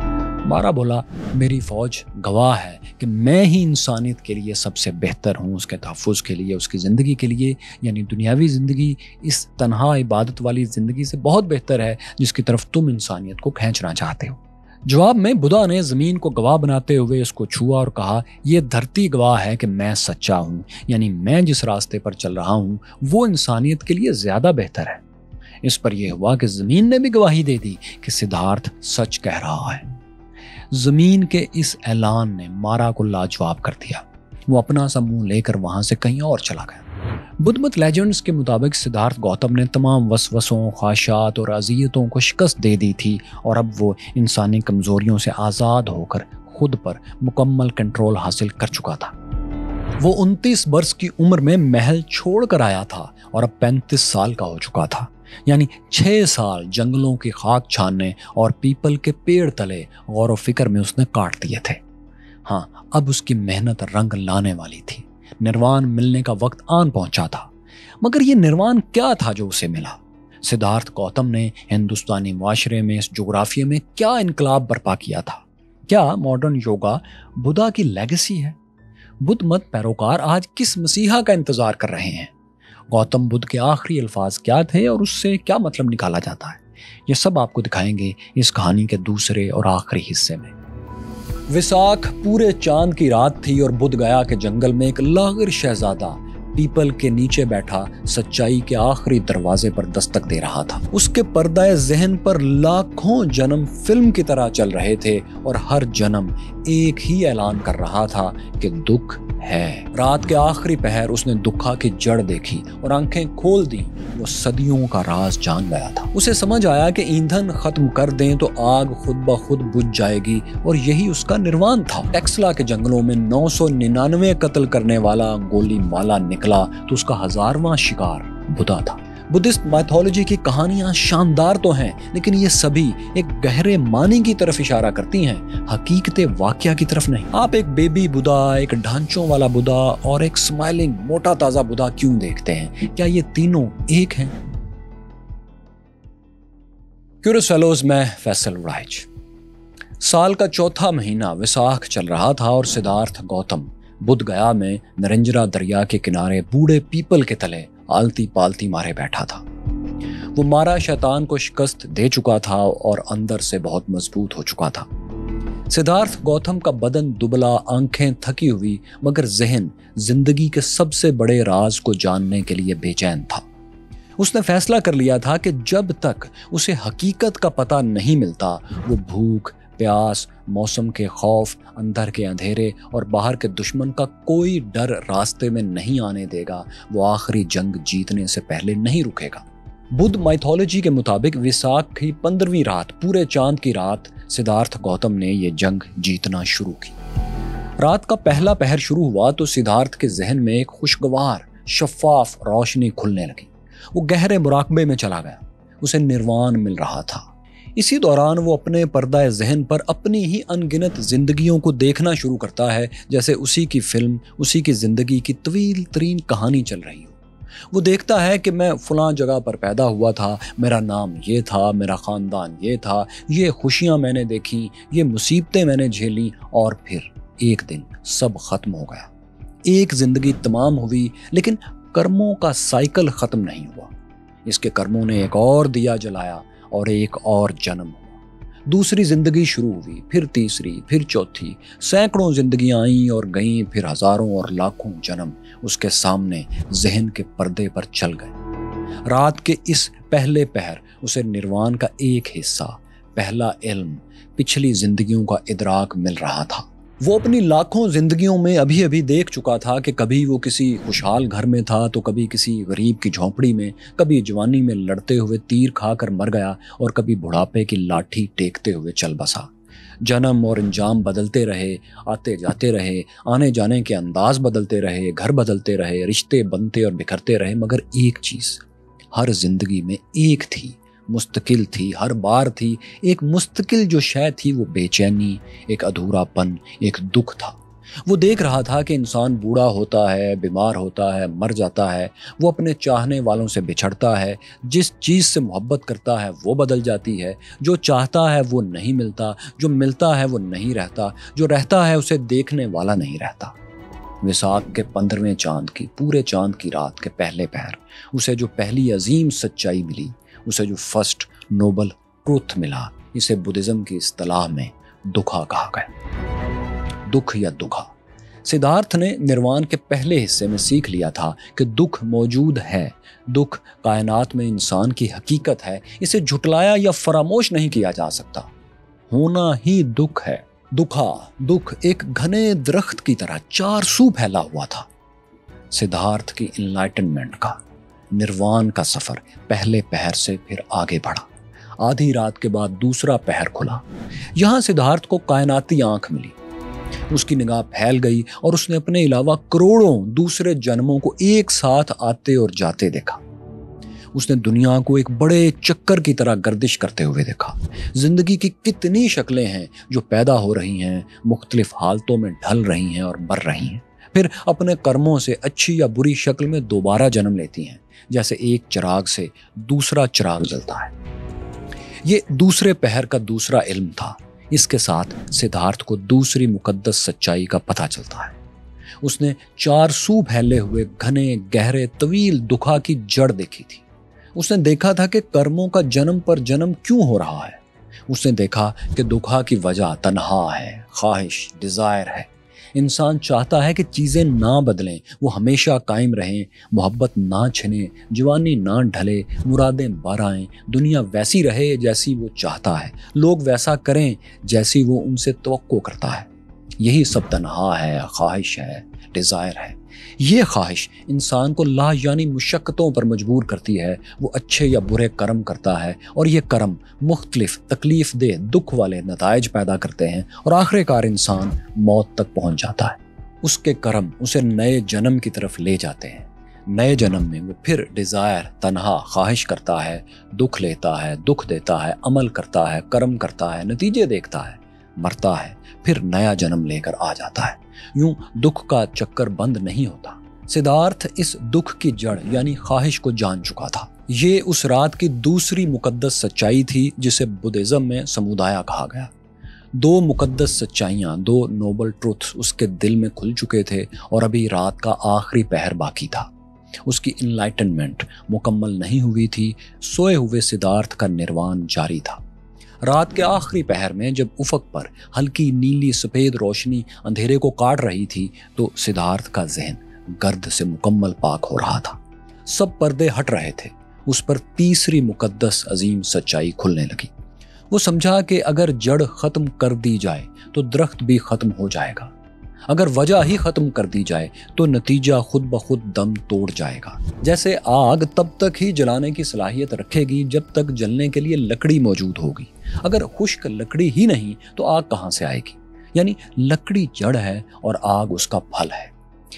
मारा बोला, मेरी फौज गवाह है कि मैं ही इंसानियत के लिए सबसे बेहतर हूँ, उसके तहफ़्फ़ुज़ के लिए, उसकी ज़िंदगी के लिए, यानी दुनियावी ज़िंदगी इस तन्हा इबादत वाली ज़िंदगी से बहुत बेहतर है जिसकी तरफ तुम इंसानियत को खींचना चाहते हो। जवाब में बुधा ने ज़मीन को गवाह बनाते हुए इसको छुआ और कहा, ये धरती गवाह है कि मैं सच्चा हूँ, यानी मैं जिस रास्ते पर चल रहा हूँ वो इंसानियत के लिए ज़्यादा बेहतर है। इस पर यह हुआ कि ज़मीन ने भी गवाही दे दी कि सिद्धार्थ सच कह रहा है। जमीन के इस ऐलान ने मारा को लाजवाब कर दिया। वो अपना सा मुंह लेकर वहां से कहीं और चला गया। बुद्धमत लेजेंड्स के मुताबिक सिद्धार्थ गौतम ने तमाम वसवसों, ख्वाहिशात और अज़ियतों को शिकस्त दे दी थी और अब वो इंसानी कमजोरियों से आज़ाद होकर खुद पर मुकम्मल कंट्रोल हासिल कर चुका था। वो 29 बरस की उम्र में महल छोड़ कर आया था और अब 35 साल का हो चुका था। यानी 6 साल जंगलों की खाक छानने और पीपल के पेड़ तले गौर व फिक्र में उसने काट दिए थे। हाँ, अब उसकी मेहनत रंग लाने वाली थी। निर्वाण मिलने का वक्त आन पहुंचा था। मगर ये निर्वाण क्या था जो उसे मिला? सिद्धार्थ गौतम ने हिंदुस्तानी माशरे में, इस जोग्राफिया में क्या इनकलाब बर्पा किया था? क्या मॉडर्न योगा बुधा की लेगेसी है? बुद्ध मत पैरोकार आज किस मसीहा का इंतजार कर रहे हैं? गौतम बुद्ध के आखिरी अल्फाज क्या थे और उससे क्या मतलब निकाला जाता है? ये सब आपको दिखाएंगे इस कहानी के दूसरे और आखिरी हिस्से में। विसाख पूरे चांद की रात थी और बुद्ध गया के जंगल में एक लागिर शहजादा पीपल के नीचे बैठा सच्चाई के आखिरी दरवाजे पर दस्तक दे रहा था। उसके पर्दाए ज़हन पर लाखों जन्म फिल्म की तरह चल रहे थे और हर जन्म एक ही ऐलान कर रहा था कि दुख है। रात के आखिरी पहर उसने दुखा की जड़ देखी और आंखें खोल दी। वो सदियों का राज जान गया था। उसे समझ आया कि ईंधन खत्म कर दें तो आग खुद ब खुद बुझ जाएगी और यही उसका निर्वाण था। टेक्सला के जंगलों में 999 कत्ल करने वाला गोली माला निकला तो उसका 1000वां शिकार बुधा था। बुद्धिस्ट माइथोलॉजी की कहानियां शानदार तो हैं, लेकिन ये सभी एक गहरे मानी की तरफ इशारा करती हैं, हकीकते वाकया की तरफ नहीं। आप एक बेबी बुधा, एक ढांचों वाला बुधा और एक स्माइलिंग मोटा ताजा बुधा क्यों देखते हैं? क्या ये तीनों एक हैं? क्यूरियस फेलोज में फैसल उड़ाइच। साल का चौथा महीना विसाख चल रहा था और सिद्धार्थ गौतम बुद्ध गया में नरेंजरा दरिया के किनारे बूढ़े पीपल के तले आलती पालती मारे बैठा था। वो मारा शैतान को शिकस्त दे चुका था और अंदर से बहुत मजबूत हो चुका था। सिद्धार्थ गौतम का बदन दुबला, आंखें थकी हुई, मगर जहन जिंदगी के सबसे बड़े राज को जानने के लिए बेचैन था। उसने फैसला कर लिया था कि जब तक उसे हकीकत का पता नहीं मिलता, वो भूख, प्यास, मौसम के खौफ, अंदर के अंधेरे और बाहर के दुश्मन का कोई डर रास्ते में नहीं आने देगा। वो आखिरी जंग जीतने से पहले नहीं रुकेगा। बुद्ध माइथोलॉजी के मुताबिक विसाख की 15वीं रात, पूरे चांद की रात, सिद्धार्थ गौतम ने ये जंग जीतना शुरू की। रात का पहला पहर शुरू हुआ तो सिद्धार्थ के जहन में एक खुशगवार शफाफ रोशनी खुलने लगी। वो गहरे मुराकबे में चला गया। उसे निर्वाण मिल रहा था। इसी दौरान वो अपने पर्दाए ज़हन पर अपनी ही अनगिनत जिंदगियों को देखना शुरू करता है, जैसे उसी की फिल्म, उसी की जिंदगी की तवील तरीन कहानी चल रही हो। वो देखता है कि मैं फलां जगह पर पैदा हुआ था, मेरा नाम ये था, मेरा ख़ानदान ये था, ये खुशियाँ मैंने देखी, ये मुसीबतें मैंने झेली, और फिर एक दिन सब ख़त्म हो गया। एक ज़िंदगी तमाम हुई, लेकिन कर्मों का साइकिल ख़त्म नहीं हुआ। इसके कर्मों ने एक और दिया जलाया और एक और जन्म हुआ। दूसरी जिंदगी शुरू हुई, फिर तीसरी, फिर चौथी। सैकड़ों जिंदगियां आईं और गईं, फिर हजारों और लाखों जन्म उसके सामने जहन के पर्दे पर चल गए। रात के इस पहले पहर उसे निर्वाण का एक हिस्सा, पहला इल्म, पिछली जिंदगियों का इदराक मिल रहा था। वो अपनी लाखों जिंदगियों में अभी अभी देख चुका था कि कभी वो किसी खुशहाल घर में था तो कभी किसी गरीब की झोंपड़ी में, कभी जवानी में लड़ते हुए तीर खाकर मर गया और कभी बुढ़ापे की लाठी टेकते हुए चल बसा। जन्म और अंजाम बदलते रहे, आते जाते रहे, आने जाने के अंदाज बदलते रहे, घर बदलते रहे, रिश्ते बनते और बिखरते रहे, मगर एक चीज़ हर जिंदगी में एक थी, मुस्तकिल थी, हर बार थी। एक मुस्तकिल जो शय थी वो बेचैनी, एक अधूरापन, एक दुख था। वो देख रहा था कि इंसान बूढ़ा होता है, बीमार होता है, मर जाता है। वो अपने चाहने वालों से बिछड़ता है, जिस चीज़ से मोहब्बत करता है वो बदल जाती है, जो चाहता है वो नहीं मिलता, जो मिलता है वो नहीं रहता, जो रहता है उसे देखने वाला नहीं रहता। विसाख के 15वें चांद की, पूरे चांद की रात के पहले पहर उसे जो पहली अजीम सच्चाई मिली, उसे जो फर्स्ट नोबल ट्रूथ मिला, इसे बुद्धिज्म की इस्तिलाह में दुखा कहा गया। दुख या दुखा। सिद्धार्थ ने निर्वाण के पहले हिस्से में सीख लिया था कि दुख मौजूद है। दुख कायनात में इंसान की हकीकत है। इसे झुटलाया या फरामोश नहीं किया जा सकता। होना ही दुख है। दुख एक घने दरख्त की तरह चार सू फैला हुआ था। सिद्धार्थ की इनलाइटनमेंट का, निर्वाण का सफर पहले पहर से फिर आगे बढ़ा। आधी रात के बाद दूसरा पहर खुला। यहां सिद्धार्थ को कायनाती आंख मिली। उसकी निगाह फैल गई और उसने अपने अलावा करोड़ों दूसरे जन्मों को एक साथ आते और जाते देखा। उसने दुनिया को एक बड़े चक्कर की तरह गर्दिश करते हुए देखा। जिंदगी की कितनी शक्लें हैं जो पैदा हो रही हैं, मुख्तलिफ हालतों में ढल रही हैं और मर रही हैं, फिर अपने कर्मों से अच्छी या बुरी शक्ल में दोबारा जन्म लेती हैं, जैसे एक चिराग से दूसरा चिराग जलता है। ये दूसरे पहर का दूसरा इल्म था। इसके साथ सिद्धार्थ को दूसरी मुकद्दस सच्चाई का पता चलता है। उसने चार सू फैले हुए घने गहरे तवील दुखा की जड़ देखी थी। उसने देखा था कि कर्मों का जन्म पर जन्म क्यों हो रहा है। उसने देखा कि दुखा की वजह तन्हा है, ख्वाहिश, डिजायर है। انسان چاہتا ہے کہ چیزیں نہ بدلیں، وہ ہمیشہ قائم رہیں، محبت نہ چھنے، جوانی نہ ڈھلے، مرادیں بر آئیں، دنیا ویسی رہے جیسی وہ چاہتا ہے، لوگ ویسا کریں جیسی وہ ان سے توقع کرتا ہے۔ یہی سب تنہا ہے، خواہش ہے، ڈیزائر ہے۔ یہ خواہش انسان کو لا یعنی مشقتوں پر مجبور کرتی ہے، وہ اچھے یا برے کرم کرتا ہے، اور یہ کرم مختلف تکلیف دہ دکھ والے نتائج پیدا کرتے ہیں، اور آخر کار انسان موت تک پہنچ جاتا ہے۔ اس کے کرم اسے نئے جنم کی طرف لے جاتے ہیں۔ نئے جنم میں وہ پھر ڈیزائر، تنہا خواہش کرتا ہے، دکھ لیتا ہے، دکھ دیتا ہے، عمل کرتا ہے، کرم کرتا ہے، نتیجے دیکھتا ہے، مرتا ہے، پھر نیا جنم لے کر آ جاتا ہے۔ یوں دکھ کا چکر بند نہیں ہوتا۔ سدھارتھ اس دکھ کی جڑ یعنی خواہش کو جان چکا تھا۔ یہ اس رات کی دوسری مقدس سچائی تھی جسے بدھزم میں سمودایا کہا گیا۔ دو مقدس سچائیاں، دو نوبل ٹروتھس اس کے دل میں کھل چکے تھے، اور ابھی رات کا آخری پہر باقی تھا۔ اس کی انلائٹنمنٹ مکمل نہیں ہوئی تھی، سوئے ہوئے سدھارتھ کا نروان جاری تھا۔ رات کے آخری پہر میں جب افق پر ہلکی نیلی سفید روشنی اندھیرے کو کاٹ رہی تھی تو سدھارتھ کا ذہن گرد سے مکمل پاک ہو رہا تھا۔ سب پردے ہٹ رہے تھے۔ اس پر تیسری مقدس عظیم سچائی کھلنے لگی۔ وہ سمجھا کہ اگر جڑ ختم کر دی جائے تو درخت بھی ختم ہو جائے گا، اگر وجہ ہی ختم کر دی جائے تو نتیجہ خود بخود دم توڑ جائے گا۔ جیسے آگ تب تک ہی جلانے کی صلاحیت رکھے گی جب تک جلنے کے لیے لکڑی موجود ہوگی، اگر خشک لکڑی ہی نہیں تو آگ کہاں سے آئے گی؟ یعنی لکڑی جڑ ہے اور آگ اس کا پھل ہے۔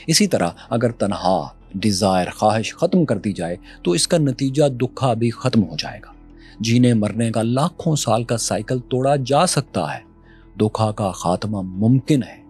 اسی طرح اگر تنہا، ڈیزائر، خواہش ختم کر دی جائے تو اس کا نتیجہ دکھا بھی ختم ہو جائے گا۔ جینے مرنے کا لاکھوں سال کا سائیکل توڑا جا سکتا ہے، دکھا کا خاتمہ ممکن ہے۔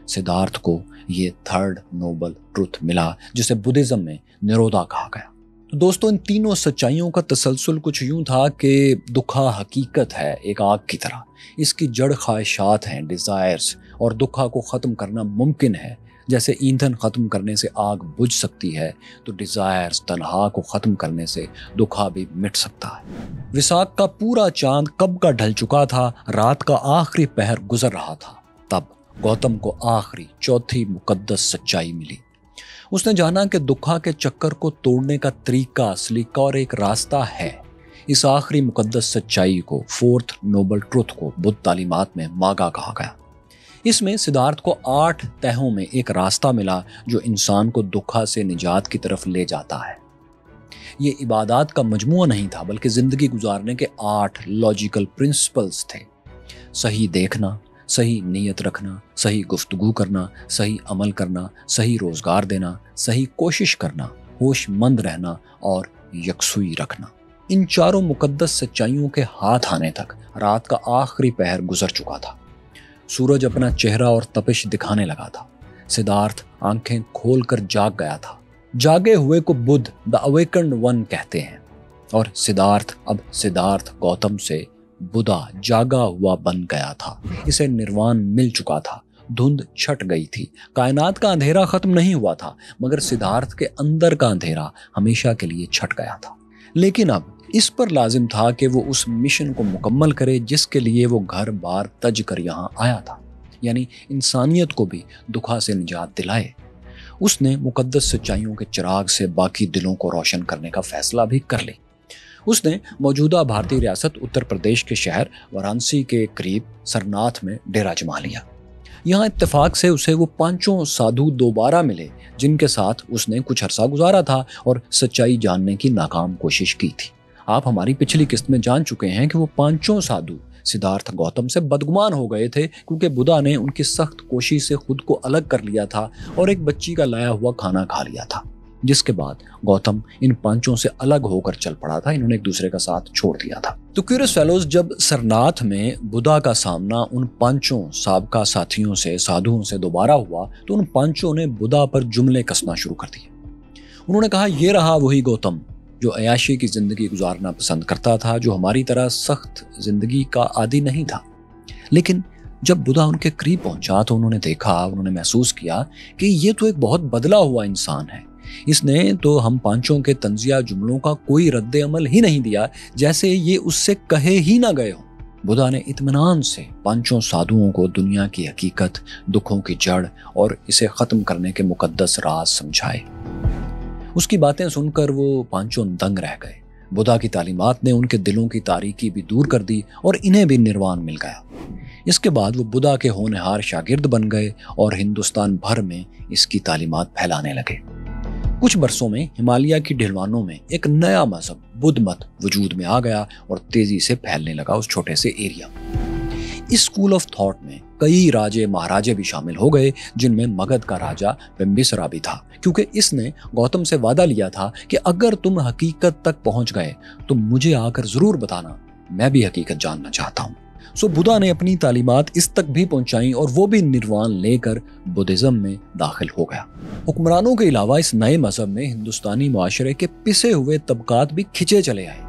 سدھارتھ کو یہ تھرڈ نوبل ٹروتھ ملا جسے بدھزم میں نرودا کہا گیا۔ تو دوستوں، ان تینوں سچائیوں کا تسلسل کچھ یوں تھا کہ دکھا حقیقت ہے ایک آگ کی طرح، اس کی جڑ خواہشات ہیں، ڈیزائرز، اور دکھا کو ختم کرنا ممکن ہے۔ جیسے ایندھن ختم کرنے سے آگ بجھ سکتی ہے تو ڈیزائرز، تنہا کو ختم کرنے سے دکھا بھی مٹ سکتا ہے۔ وساکھ کا پورا چاند کب کا ڈھل چکا تھا، رات کا آخری پہر گزر رہا تھا، تب گوتم کو آخری چوتھی مقدس سچائی ملی۔ اس نے جانا کہ دکھا کے چکر کو توڑنے کا طریقہ، سلیقہ اور ایک راستہ ہے۔ اس آخری مقدس سچائی کو، فورتھ نوبل ٹروتھ کو، بدھ تعلیمات میں ماگا کہا گیا۔ اس میں سدھارتھ کو 8 تہوں میں ایک راستہ ملا جو انسان کو دکھا سے نجات کی طرف لے جاتا ہے۔ یہ عبادات کا مجموعہ نہیں تھا بلکہ زندگی گزارنے کے 8 لاجیکل پرنسپلز تھے۔ صحیح دیکھنا، صحیح نیت رکھنا، صحیح گفتگو کرنا، صحیح عمل کرنا، صحیح روزگار دینا، صحیح کوشش کرنا، ہوش مند رہنا اور یکسوئی رکھنا۔ ان چاروں مقدس سچائیوں کے ہاتھ آنے تک رات کا آخری پہر گزر چکا تھا۔ سورج اپنا چہرہ اور تپش دکھانے لگا تھا۔ سدھارتھ آنکھیں کھول کر جاگ گیا تھا۔ جاگے ہوئے کو بدھ، دا اویکنڈ ون کہتے ہیں، اور سدھارتھ اب سدھارتھ گوتم سے بدھا، جاگا ہوا بن گیا تھا۔ اسے نروان مل چکا تھا، دھند چھٹ گئی تھی، کائنات کا اندھیرا ختم نہیں ہوا تھا، مگر سدھارتھ کے اندر کا اندھیرا ہمیشہ کے لیے چھٹ گیا تھا۔ لیکن اب اس پر لازم تھا کہ وہ اس مشن کو مکمل کرے جس کے لیے وہ گھر بار تج کر یہاں آیا تھا، یعنی انسانیت کو بھی دکھا سے نجات دلائے۔ اس نے مقدس سچائیوں کے چراغ سے باقی دلوں کو روشن کرنے کا فیصلہ بھی کر لی۔ اس نے موجودہ بھارتی ریاست اتر پردیش کے شہر وارانسی کے قریب سرناتھ میں ڈیرا جما لیا۔ یہاں اتفاق سے اسے وہ 5 سادھو دوبارہ ملے جن کے ساتھ اس نے کچھ عرصہ گزارا تھا اور سچائی جاننے کی ناکام کوشش کی تھی۔ آپ ہماری پچھلی قسط میں جان چکے ہیں کہ وہ 5 سادھو سدھارتھ گوتم سے بدگمان ہو گئے تھے کیونکہ بدھا نے ان کی سخت کوشش سے خود کو الگ کر لیا تھا اور ایک بچی کا لایا ہوا کھانا کھا لیا تھا، جس کے بعد گوتم ان 5 سے الگ ہو کر چل پڑا تھا۔ انہوں نے ایک دوسرے کا ساتھ چھوڑ دیا تھا۔ تو کیوریس فیلوز، جب سرناتھ میں بدھا کا سامنا ان 5 سابقہ ساتھیوں سے، سادھوؤں سے دوبارہ ہوا تو ان 5 نے بدھا پر جملے کسنا شروع کر دیے۔ انہوں نے کہا، یہ رہا وہی گوتم جو عیاشی کی زندگی گزارنا پسند کرتا تھا، جو ہماری طرح سخت زندگی کا عادی نہیں تھا۔ لیکن جب بدھا ان کے قریب پہنچا تو انہوں نے دیکھا، انہوں نے محسوس کیا کہ یہ تو ایک بہت بدلا ہوا انسان ہے۔ اس نے تو ہم 5 کے طنزیہ جملوں کا کوئی رد عمل ہی نہیں دیا، جیسے یہ اس سے کہے ہی نہ گئے ہوں۔ بدھا نے اطمینان سے پانچوں سادھوؤں کو دنیا کی حقیقت، دکھوں کی جڑ اور اسے ختم کرنے کے مقدس راز سمجھائے۔ اس کی باتیں سن کر وہ پانچوں دنگ رہ گئے۔ بدھا کی تعلیمات نے ان کے دلوں کی تاریکی بھی دور کر دی اور انہیں بھی نروان مل گیا۔ اس کے بعد وہ بدھا کے ہونہار شاگرد بن گئے اور ہندوستان بھر میں اس کی تعلیمات پھیلانے لگے۔ کچھ برسوں میں ہمالیہ کی ڈھلوانوں میں ایک نیا مذہب بدھ مت وجود میں آ گیا اور تیزی سے پھیلنے لگا اس چھوٹے سے ایریا میں۔ اس اسکول آف تھاٹ میں کئی راجے مہاراجے بھی شامل ہو گئے، جن میں مگدھ کا راجا بمبسرا بھی تھا، کیونکہ اس نے گوتم سے وعدہ لیا تھا کہ اگر تم حقیقت تک پہنچ گئے تو مجھے آ کر ضرور بتانا، میں بھی حقیقت جاننا چاہتا ہوں۔ بدھا نے اپنی تعلیمات اس تک بھی پہنچائیں اور وہ بھی نروان لے کر بدھزم میں داخل ہو گیا۔ حکمرانوں کے علاوہ اس نئے مذہب میں ہندوستانی معاشرے کے پسے ہوئے طبقات بھی کھچے چلے آئے۔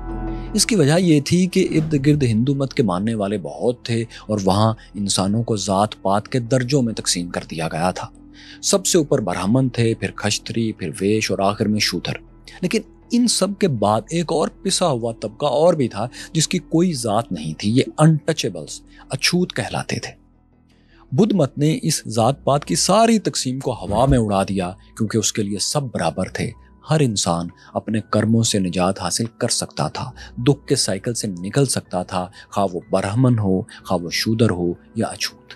اس کی وجہ یہ تھی کہ ارد گرد ہندو مت کے ماننے والے بہت تھے اور وہاں انسانوں کو ذات پات کے درجوں میں تقسیم کر دیا گیا تھا۔ سب سے اوپر برہمن تھے، پھر کھشتری، پھر ویش اور آخر میں شودر۔ لیکن ان سب کے بعد ایک اور پسا ہوا طبقہ اور بھی تھا جس کی کوئی ذات نہیں تھی۔ یہ انٹچیبلز، اچھوت کہلاتے تھے۔ بدھ مت نے اس ذات پات کی ساری تقسیم کو ہوا میں اڑا دیا، کیونکہ اس کے لیے سب برابر تھے۔ ہر انسان اپنے کرموں سے نجات حاصل کر سکتا تھا، دکھ کے سائیکل سے نکل سکتا تھا، خواہ وہ برہمن ہو، خواہ وہ شودر ہو یا اچھوت۔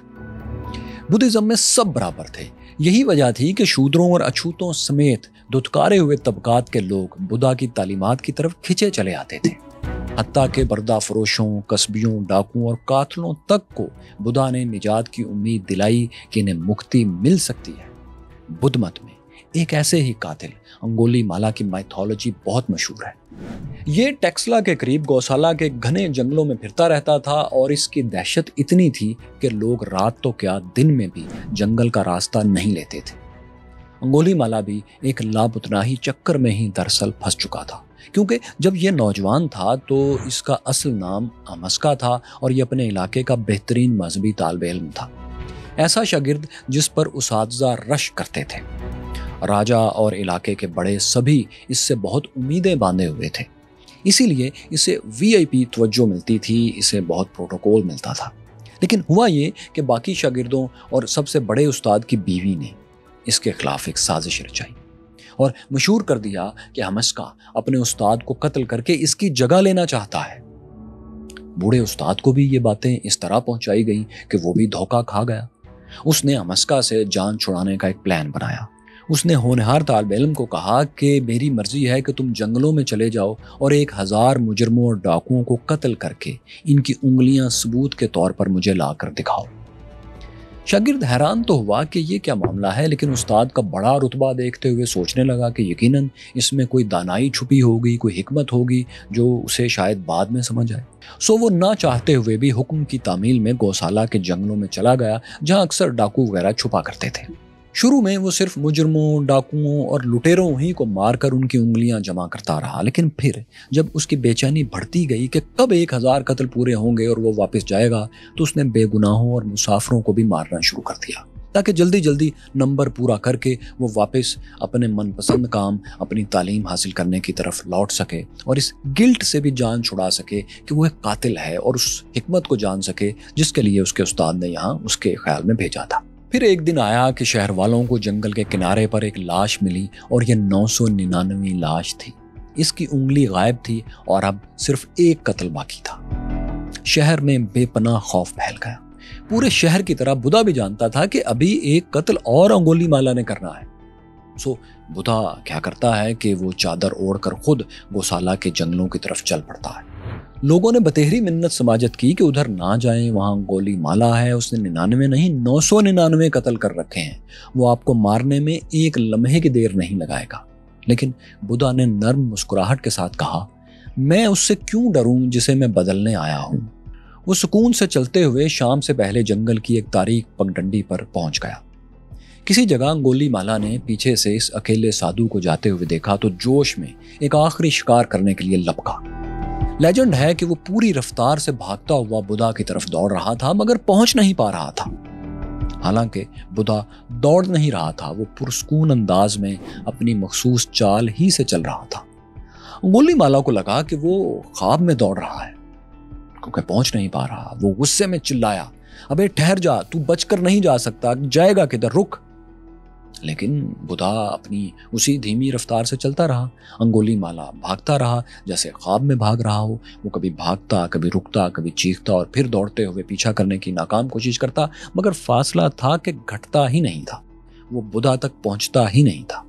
بدھزم میں سب برابر تھے۔ یہی وجہ تھی کہ شودروں اور اچھوتوں سمیت دھتکارے ہوئے طبقات کے لوگ بدھا کی تعلیمات کی طرف کھچے چلے آتے تھے۔ حتیٰ کہ بردہ فروشوں، قصبیوں، ڈاکوؤں اور قاتلوں تک کو بدھا نے نجات کی امید دلائی کہ انہیں مکتی مل سکتی ہے۔ بدھ مت میں ایک ایسے ہی قاتل انگولی مالا کی مائتھولوجی بہت مشہور ہے۔ یہ ٹیکسلا کے قریب گوسالا کے گھنے جنگلوں میں پھرتا رہتا تھا اور اس کی دہشت اتنی تھی کہ لوگ رات تو کیا دن میں بھی جنگل کا راستہ نہیں لیتے تھے۔ انگولی مالا بھی ایک لابتناہی چکر میں ہی دراصل پھنس چکا تھا، کیونکہ جب یہ نوجوان تھا تو اس کا اصل نام امسکا تھا اور یہ اپنے علاقے کا بہترین مذہبی طالب علم تھا، ایسا شاگرد جس پر اساتذہ رشک کرتے تھے۔ راجا اور علاقے کے بڑے سبھی اس سے بہت امیدیں باندھے ہوئے تھے، اسی لیے اسے VIP توجہ ملتی تھی، اسے بہت پروٹوکول ملتا تھا۔ لیکن ہوا یہ کہ باقی شاگردوں اور سب سے بڑے استاد کی بیوی نے اس کے خلاف ایک سازش رچائی اور مشہور کر دیا کہ امسکا اپنے استاد کو قتل کر کے اس کی جگہ لینا چاہتا ہے۔ بوڑھے استاد کو بھی یہ باتیں اس طرح پہنچائی گئیں کہ وہ بھی دھوکہ کھا گیا۔ اس نے امسکا سے جان چھڑانے کا ایک پلان بنایا۔ اس نے ہونہار طالب علم کو کہا کہ میری مرضی ہے کہ تم جنگلوں میں چلے جاؤ اور 1000 مجرموں اور ڈاکوؤں کو قتل کر کے ان کی انگلیاں ثبوت کے طور پر مجھے لا کر دکھاؤ۔ شاگرد حیران تو ہوا کہ یہ کیا معاملہ ہے، لیکن استاد کا بڑا رتبہ دیکھتے ہوئے سوچنے لگا کہ یقیناً اس میں کوئی دانائی چھپی ہوگی، کوئی حکمت ہوگی جو اسے شاید بعد میں سمجھ آئے۔ سو وہ نہ چاہتے ہوئے بھی حکم کی تعمیل میں گوسالا کے جنگلوں میں چلا گیا، جہاں اکثر ڈاکو وغیرہ چھپا کرتے تھے۔ شروع میں وہ صرف مجرموں، ڈاکوؤں اور لٹیروں ہی کو مار کر ان کی انگلیاں جمع کرتا رہا، لیکن پھر جب اس کی بے چینی بڑھتی گئی کہ کب 1000 قتل پورے ہوں گے اور وہ واپس جائے گا، تو اس نے بے گناہوں اور مسافروں کو بھی مارنا شروع کر دیا تاکہ جلدی جلدی نمبر پورا کر کے وہ واپس اپنے من پسند کام، اپنی تعلیم حاصل کرنے کی طرف لوٹ سکے اور اس گلٹ سے بھی جان چھڑا سکے کہ وہ ایک قاتل ہے اور اس حکمت کو جان سکے جس کے لیے اس کے استاد نے یہاں اس کے خیال میں بھیجا تھا۔ پھر ایک دن آیا کہ شہر والوں کو جنگل کے کنارے پر ایک لاش ملی اور یہ 999 لاش تھی۔ اس کی انگلی غائب تھی اور اب صرف ایک قتل باقی تھا۔ شہر میں بے پناہ خوف پھیل گیا۔ پورے شہر کی طرح بدھا بھی جانتا تھا کہ ابھی ایک قتل اور انگولی مالا نے کرنا ہے۔ سو بدھا کیا کرتا ہے کہ وہ چادر اوڑھ کر خود گوسالا کے جنگلوں کی طرف چل پڑتا ہے۔ لوگوں نے بتہری منت سماجت کی کہ ادھر نہ جائیں، وہاں گولی مالا ہے، اس نے 99 نہیں 999 قتل کر رکھے ہیں، وہ آپ کو مارنے میں ایک لمحے کی دیر نہیں لگائے گا۔ لیکن بدھا نے نرم مسکراہٹ کے ساتھ کہا، میں اس سے کیوں ڈروں جسے میں بدلنے آیا ہوں۔ وہ سکون سے چلتے ہوئے شام سے پہلے جنگل کی ایک تاریک پگڈنڈی پر پہنچ گیا۔ کسی جگہ گولی مالا نے پیچھے سے اس اکیلے سادھو کو جاتے ہوئے دیکھا تو جوش میں ایک آخری شکار کرنے کے لیے لپکا۔ لیجنڈ ہے کہ وہ پوری رفتار سے بھاگتا ہوا بدھا کی طرف دوڑ رہا تھا مگر پہنچ نہیں پا رہا تھا۔ حالانکہ بدھا دوڑ نہیں رہا تھا، وہ پرسکون انداز میں اپنی مخصوص چال ہی سے چل رہا تھا۔ گولی مالا کو لگا کہ وہ خواب میں دوڑ رہا ہے۔ کیونکہ پہنچ نہیں پا رہا۔ وہ غصے میں چلایا، ابے ٹھہر جا، تو بچ کر نہیں جا سکتا، جائے گا کدھر، رک۔ لیکن بدھا اپنی اسی دھیمی رفتار سے چلتا رہا۔ انگولی مالا بھاگتا رہا جیسے خواب میں بھاگ رہا ہو۔ وہ کبھی بھاگتا، کبھی رکتا، کبھی چیختا اور پھر دوڑتے ہوئے پیچھا کرنے کی ناکام کوشش کرتا، مگر فاصلہ تھا کہ گھٹتا ہی نہیں تھا، وہ بدھا تک پہنچتا ہی نہیں تھا۔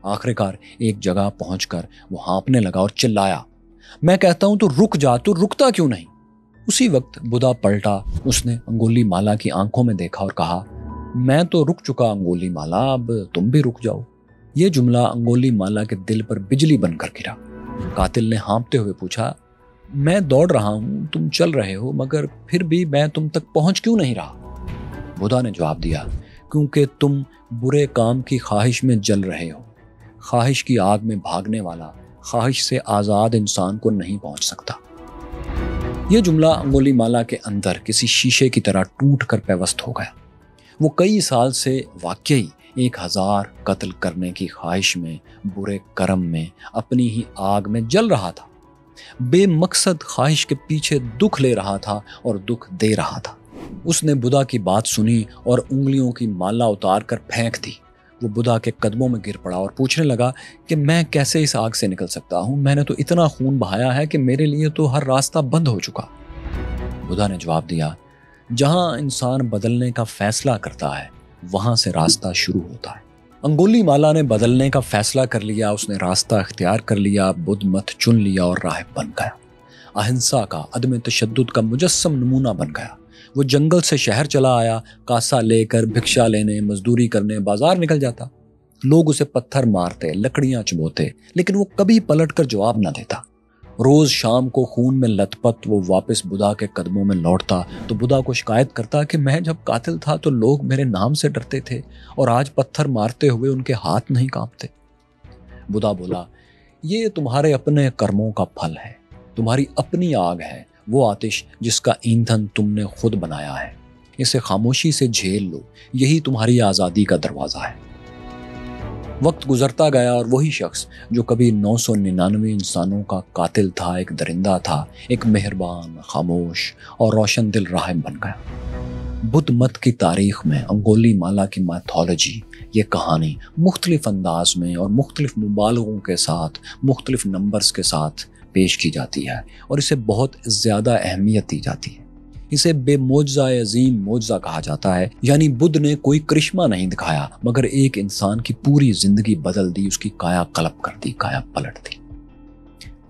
آخر کار ایک جگہ پہنچ کر وہ ہانپنے لگا اور چلایا، میں کہتا ہوں تو رک جا، تو رکتا کیوں نہیں؟ اسی وقت بدھا پلٹا، اس نے انگولی مالا کی آنکھوں میں دیکھا اور کہا، میں تو رک چکا انگولی مالا، اب تم بھی رک جاؤ۔ یہ جملہ انگولی مالا کے دل پر بجلی بن کر گرا۔ قاتل نے ہانپتے ہوئے پوچھا، میں دوڑ رہا ہوں، تم چل رہے ہو، مگر پھر بھی میں تم تک پہنچ کیوں نہیں رہا؟ بدھا نے جواب دیا، کیونکہ تم برے کام کی خواہش میں جل رہے ہو۔ خواہش کی آگ میں بھاگنے والا خواہش سے آزاد انسان کو نہیں پہنچ سکتا۔ یہ جملہ انگولی مالا کے اندر کسی شیشے کی طرح ٹوٹ کر پیوست ہو گیا۔ وہ کئی سال سے واقعی 1000 قتل کرنے کی خواہش میں، برے کرم میں، اپنی ہی آگ میں جل رہا تھا۔ بے مقصد خواہش کے پیچھے دکھ لے رہا تھا اور دکھ دے رہا تھا۔ اس نے بدھا کی بات سنی اور انگلیوں کی مالا اتار کر پھینک دی۔ وہ بدھا کے قدموں میں گر پڑا اور پوچھنے لگا کہ میں کیسے اس آگ سے نکل سکتا ہوں؟ میں نے تو اتنا خون بہایا ہے کہ میرے لیے تو ہر راستہ بند ہو چکا۔ بدھا نے جواب دیا، جہاں انسان بدلنے کا فیصلہ کرتا ہے وہاں سے راستہ شروع ہوتا ہے۔ انگولی مالا نے بدلنے کا فیصلہ کر لیا، اس نے راستہ اختیار کر لیا، بدھ مت چن لیا اور راہب بن گیا۔ اہنسا کا، عدم تشدد کا مجسم نمونہ بن گیا۔ وہ جنگل سے شہر چلا آیا، کاسا لے کر بھکشا لینے، مزدوری کرنے بازار نکل جاتا۔ لوگ اسے پتھر مارتے، لکڑیاں چبوتے، لیکن وہ کبھی پلٹ کر جواب نہ دیتا۔ روز شام کو خون میں لت پت وہ واپس بدھا کے قدموں میں لوٹتا تو بدھا کو شکایت کرتا کہ میں جب قاتل تھا تو لوگ میرے نام سے ڈرتے تھے اور آج پتھر مارتے ہوئے ان کے ہاتھ نہیں کانپتے۔ بدھا بولا، یہ تمہارے اپنے کرموں کا پھل ہے، تمہاری اپنی آگ ہے، وہ آتش جس کا ایندھن تم نے خود بنایا ہے۔ اسے خاموشی سے جھیل لو، یہی تمہاری آزادی کا دروازہ ہے۔ وقت گزرتا گیا اور وہی شخص جو کبھی 999 انسانوں کا قاتل تھا، ایک درندہ تھا، ایک مہربان، خاموش اور روشن دل راہب بن گیا۔ بدھ مت کی تاریخ میں انگولی مالا کی میتھولوجی، یہ کہانی مختلف انداز میں اور مختلف مبالغوں کے ساتھ، مختلف نمبرز کے ساتھ پیش کی جاتی ہے اور اسے بہت زیادہ اہمیت دی جاتی ہے۔ اسے بے معجزہ عظیم معجزہ کہا جاتا ہے، یعنی بدھ نے کوئی کرشمہ نہیں دکھایا مگر ایک انسان کی پوری زندگی بدل دی، اس کی کایا قلب کر دی، کایا پلٹ دی۔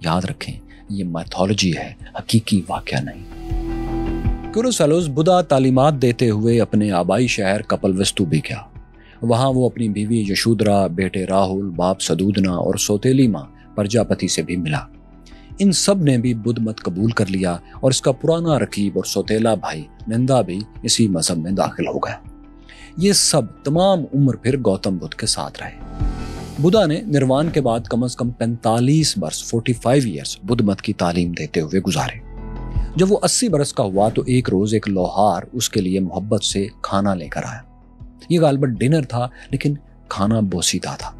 یاد رکھیں، یہ میتھولوجی ہے، حقیقی واقعہ نہیں۔ کورو سیلوس بدھا تعلیمات دیتے ہوئے اپنے آبائی شہر کپلوستو بھی گیا۔ وہاں وہ اپنی بیوی یشودھرا، بیٹے راہل، باپ سدودنا اور سوتیلی ماں پرجاپتی سے بھی ملا۔ ان سب نے بھی بدھ مت قبول کر لیا اور اس کا پرانا رقیب اور سوتیلا بھائی نندا بھی اسی مذہب میں داخل ہو گیا۔ یہ سب تمام عمر پھر گوتم بدھ کے ساتھ رہے۔ بدھا نے نروان کے بعد کم از کم 45 برس 45 ایئرس بدھ مت کی تعلیم دیتے ہوئے گزارے۔ جب وہ 80 برس کا ہوا تو ایک روز ایک لوہار اس کے لیے محبت سے کھانا لے کر آیا۔ یہ غالباً ڈنر تھا، لیکن کھانا بوسیدہ تھا۔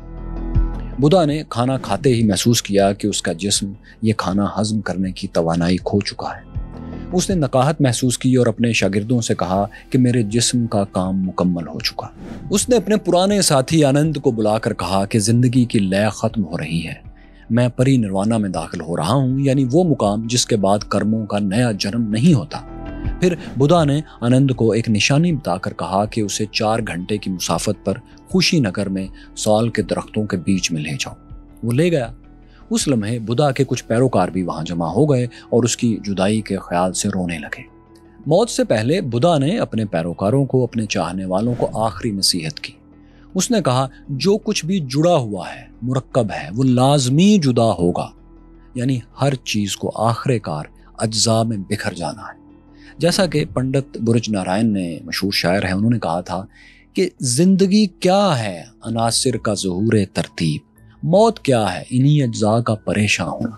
بدھا نے کھانا کھاتے ہی محسوس کیا کہ اس کا جسم یہ کھانا ہضم کرنے کی توانائی کھو چکا ہے۔ اس نے نقاہت محسوس کی اور اپنے شاگردوں سے کہا کہ میرے جسم کا کام مکمل ہو چکا۔ اس نے اپنے پرانے ساتھی آنند کو بلا کر کہا کہ زندگی کی لے ختم ہو رہی ہے، میں پری نروانا میں داخل ہو رہا ہوں، یعنی وہ مقام جس کے بعد کرموں کا نیا جنم نہیں ہوتا۔ پھر بدھا نے آنند کو ایک نشانی بتا کر کہا کہ اسے 4 گھنٹے کی مسافت پر خوشی نگر میں سال کے درختوں کے بیچ میں لے جاؤ۔ وہ لے گیا۔ اس لمحے بدھا کے کچھ پیروکار بھی وہاں جمع ہو گئے اور اس کی جدائی کے خیال سے رونے لگے۔ موت سے پہلے بدھا نے اپنے پیروکاروں کو، اپنے چاہنے والوں کو آخری نصیحت کی۔ اس نے کہا، جو کچھ بھی جڑا ہوا ہے، مرکب ہے، وہ لازمی جدا ہوگا، یعنی ہر چیز کو آخر کار اجزاء میں بکھر جانا ہے۔ جیسا کہ پنڈت برج نارائن نے، مشہور شاعر ہیں، انہوں نے کہا تھا کہ زندگی کیا ہے عناصر کا ظہور ترتیب، موت کیا ہے انہی اجزاء کا پریشاں ہونا۔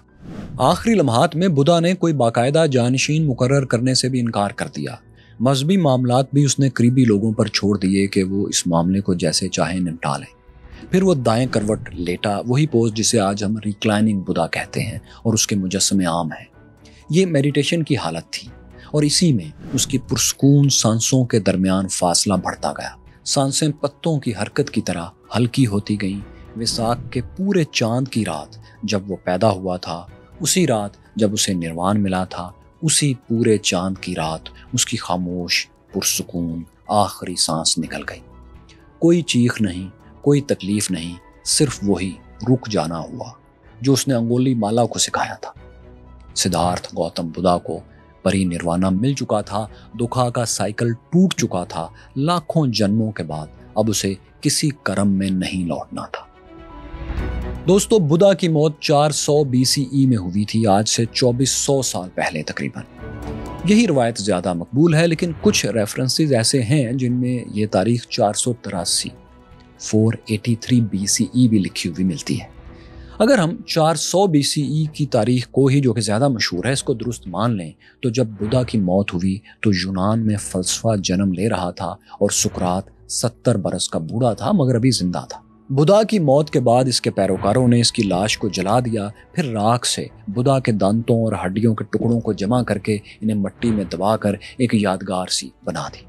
آخری لمحات میں بدھا نے کوئی باقاعدہ جانشین مقرر کرنے سے بھی انکار کر دیا۔ مذہبی معاملات بھی اس نے قریبی لوگوں پر چھوڑ دیے کہ وہ اس معاملے کو جیسے چاہیں نمٹا لیں۔ پھر وہ دائیں کروٹ لیٹا، وہی پوز جسے آج ہم ریکلائننگ بدھا کہتے ہیں اور اس کے مجسمے عام ہیں۔ ये मेडिटेशन की हालत थी और इसी में उसकी पुरस्कून सांसों के दरमियान फासला बढ़ता गया। सांसें पत्तों की हरकत की तरह हल्की होती गईं। वैसाख के पूरे चांद की रात जब वो पैदा हुआ था, उसी रात जब उसे निर्वाण मिला था, उसी पूरे चांद की रात उसकी खामोश पुरसुकून आखिरी सांस निकल गई। कोई चीख नहीं, कोई तकलीफ नहीं, सिर्फ वही रुक जाना हुआ जो उसने अंगुली माला को सिखाया था। सिद्धार्थ गौतम बुद्धा को परिनिर्वाणा मिल चुका था, दुखा का साइकिल टूट चुका था। लाखों जन्मों के बाद अब उसे किसी कर्म में नहीं लौटना था। दोस्तों, बुद्धा की मौत 400 BCE में हुई थी, आज से 2400 साल पहले तकरीबन। यही रवायत ज्यादा मकबूल है, लेकिन कुछ रेफरेंसेस ऐसे हैं जिनमें यह तारीख 483 BCE भी लिखी हुई मिलती है। अगर हम 400 BCE की तारीख को ही, जो कि ज़्यादा मशहूर है, इसको दुरुस्त मान लें, तो जब बुद्धा की मौत हुई तो यूनान में फ़लसफ़ा जन्म ले रहा था और सुकरात 70 बरस का बूढ़ा था मगर अभी जिंदा था। बुद्धा की मौत के बाद इसके पैरोकारों ने इसकी लाश को जला दिया, फिर राख से बुद्धा के दांतों और हड्डियों के टुकड़ों को जमा करके इन्हें मिट्टी में दबाकर एक यादगार सी बना दी।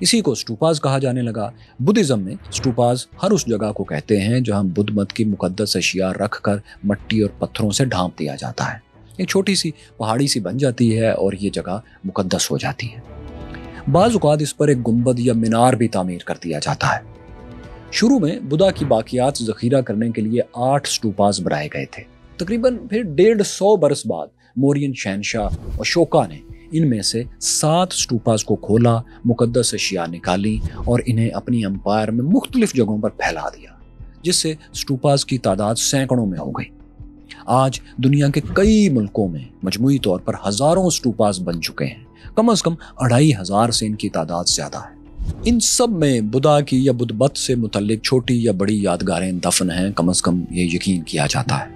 इसी को स्टूपाज कहा जाने लगा। बुद्धिज्म में स्टूपाज हर उस जगह को कहते हैं जहां बुद्ध मत की मुकद्दस अशिया रख कर मिट्टी और पत्थरों से ढांप दिया जाता है। एक छोटी सी पहाड़ी सी बन जाती है और ये जगह मुकद्दस हो जाती है। बाज़ औक़ात इस पर एक गुंबद या मीनार भी तामीर कर दिया जाता है। शुरू में बुद्धा की बाकियात ज़ख़ीरा करने के लिए 8 स्टूपाज बनाए गए थे। तकरीबन फिर 150 बरस बाद मौर्यन शहनशाह अशोका ने इनमें से 7 स्टूपाज को खोला, मुकद्दस अशिया निकाली और इन्हें अपनी एम्पायर में मुख्तलिफ जगहों पर फैला दिया, जिससे स्टूपाज की तादाद सैकड़ों में हो गई। आज दुनिया के कई मुल्कों में मजमूई तौर पर हजारों स्टूपाज बन चुके हैं। कम से कम 2500 से इनकी तादाद ज्यादा है। इन सब में बुद्धा की या बुद्ध मत से मुतल्लिक छोटी या बड़ी यादगारें दफन हैं, कम से कम ये यकीन किया जाता है।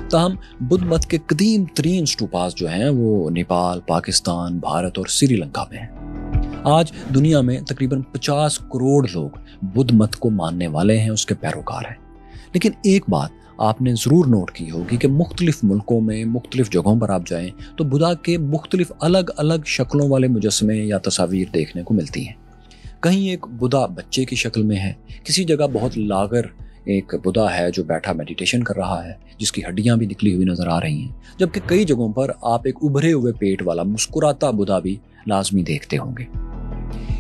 ताहम बुद्ध मत के कदीम तरीन स्टूपाज जो हैं वो नेपाल, पाकिस्तान, भारत और श्रीलंका में हैं। आज दुनिया में तकरीबन 50 करोड़ लोग बुद्ध मत को मानने वाले हैं, उसके पैरोकार हैं। लेकिन एक बात आपने ज़रूर नोट की होगी कि मुख्तलिफ मुल्कों में मुख्तलिफ जगहों पर आप जाएं तो बुद्धा के मुख्तलिफ अलग अलग शक्लों वाले मुजस्समे या तस्वीर देखने को मिलती हैं। कहीं एक बुद्धा बच्चे की शक्ल में है, किसी जगह बहुत लागर एक बुद्धा है जो बैठा मेडिटेशन कर रहा है, जिसकी हड्डियां भी निकली हुई नजर आ रही हैं, जबकि कई जगहों पर आप एक उभरे हुए पेट वाला मुस्कुराता बुद्धा भी लाजमी देखते होंगे।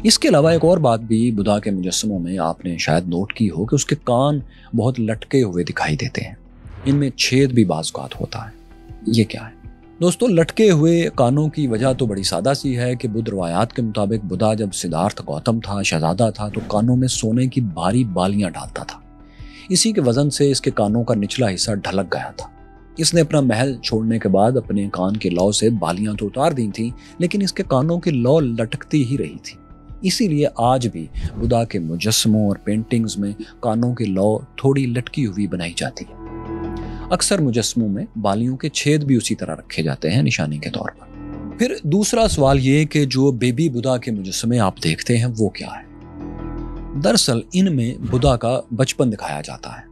इसके अलावा एक और बात भी बुद्धा के मुजस्समों में आपने शायद नोट की हो कि उसके कान बहुत लटके हुए दिखाई देते हैं। इनमें छेद भी बाज़ औक़ात होता है। ये क्या है दोस्तों? लटके हुए कानों की वजह तो बड़ी सादा सी है कि बुद्ध रवायात के मुताबिक बुद्धा जब सिद्धार्थ गौतम था, शहजादा था, तो कानों में सोने की भारी बालियां डालता था। इसी के वजन से इसके कानों का निचला हिस्सा ढलक गया था। इसने अपना महल छोड़ने के बाद अपने कान के लौ से बालियां तो उतार दी थी, लेकिन इसके कानों की लौ लटकती ही रही थी। इसीलिए आज भी बुद्धा के मुजस्समों और पेंटिंग्स में कानों की लौ थोड़ी लटकी हुई बनाई जाती है। अक्सर मुजस्समों में बालियों के छेद भी उसी तरह रखे जाते हैं निशानी के तौर पर। फिर दूसरा सवाल ये कि जो बेबी बुद्धा के मुजस्समे आप देखते हैं वो क्या है? दरअसल इनमें बुद्धा का बचपन दिखाया जाता है।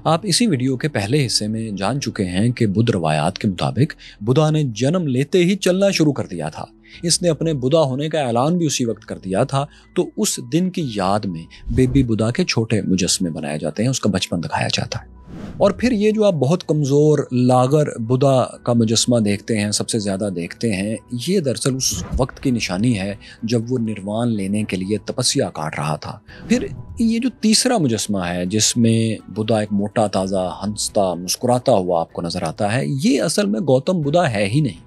आप इसी वीडियो के पहले हिस्से में जान चुके हैं कि बुद्ध रवायात के मुताबिक बुद्धा ने जन्म लेते ही चलना शुरू कर दिया था। इसने अपने बुद्धा होने का ऐलान भी उसी वक्त कर दिया था। तो उस दिन की याद में बेबी बुद्धा के छोटे मुजस्समे बनाए जाते हैं, उसका बचपन दिखाया जाता है। और फिर ये जो आप बहुत कमज़ोर लागर बुद्धा का मुजस्समा देखते हैं, सबसे ज़्यादा देखते हैं, ये दरअसल उस वक्त की निशानी है जब वो निर्वाण लेने के लिए तपस्या काट रहा था। फिर ये जो तीसरा मुजस्समा है जिसमें बुद्धा एक मोटा ताज़ा हंसता मुस्कुराता हुआ आपको नज़र आता है, ये असल में गौतम बुद्धा है ही नहीं।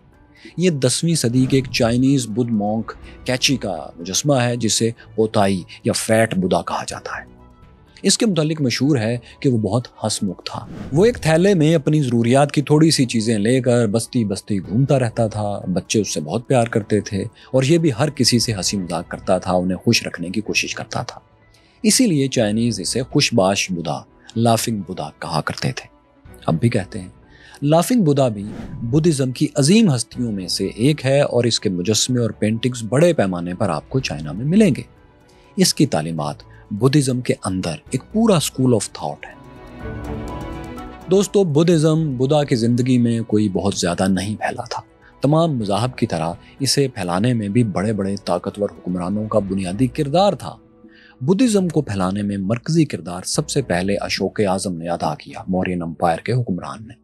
ये 10वीं सदी के एक चाइनीज़ बुद्ध मॉन्क कैची का मुजस्समा है जिसे पोताई या फैट बुद्धा कहा जाता है। इसके मुतालिक मशहूर है कि वो बहुत हंसमुख था। वो एक थैले में अपनी ज़रूरियात की थोड़ी सी चीज़ें लेकर बस्ती बस्ती घूमता रहता था। बच्चे उससे बहुत प्यार करते थे और ये भी हर किसी से हंसी मजाक करता था, उन्हें खुश रखने की कोशिश करता था। इसीलिए चाइनीज़ इसे खुशबाश बुद्धा, लाफिंग बुद्धा कहा करते थे, अब भी कहते हैं। लाफिंग बुद्धा भी बुद्धिज़्म की अजीम हस्तियों में से एक है और इसके मुजस्समे और पेंटिंग्स बड़े पैमाने पर आपको चाइना में मिलेंगे। इसकी तालीमात बुद्धिज़्म के अंदर एक पूरा स्कूल ऑफ थॉट है। दोस्तों, बुद्धिज़्म बुद्धा की ज़िंदगी में कोई बहुत ज़्यादा नहीं फैला था। تمام مذاہب کی طرح اسے پھیلانے میں بھی بڑے بڑے طاقتور حکمرانوں کا بنیادی کردار تھا۔ بدھزم کو پھیلانے میں مرکزی کردار سب سے پہلے اشوک اعظم نے ادا کیا، مورین امپائر کے حکمران نے۔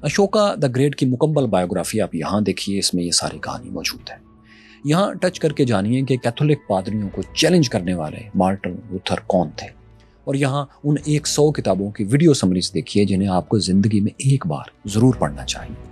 اشوکا دا گریٹ کی مکمل بائیوگرافی آپ یہاں دیکھیے، اس میں یہ ساری کہانی موجود ہے۔ یہاں ٹچ کر کے جانیے کہ کیتھولک پادریوں کو چیلنج کرنے والے مارٹن لوتھر کون تھے، اور یہاں ان 100 کتابوں کی ویڈیو سمریز دیکھیے جنہیں آپ کو زندگی میں ایک بار ضرور پڑھنا چاہیے۔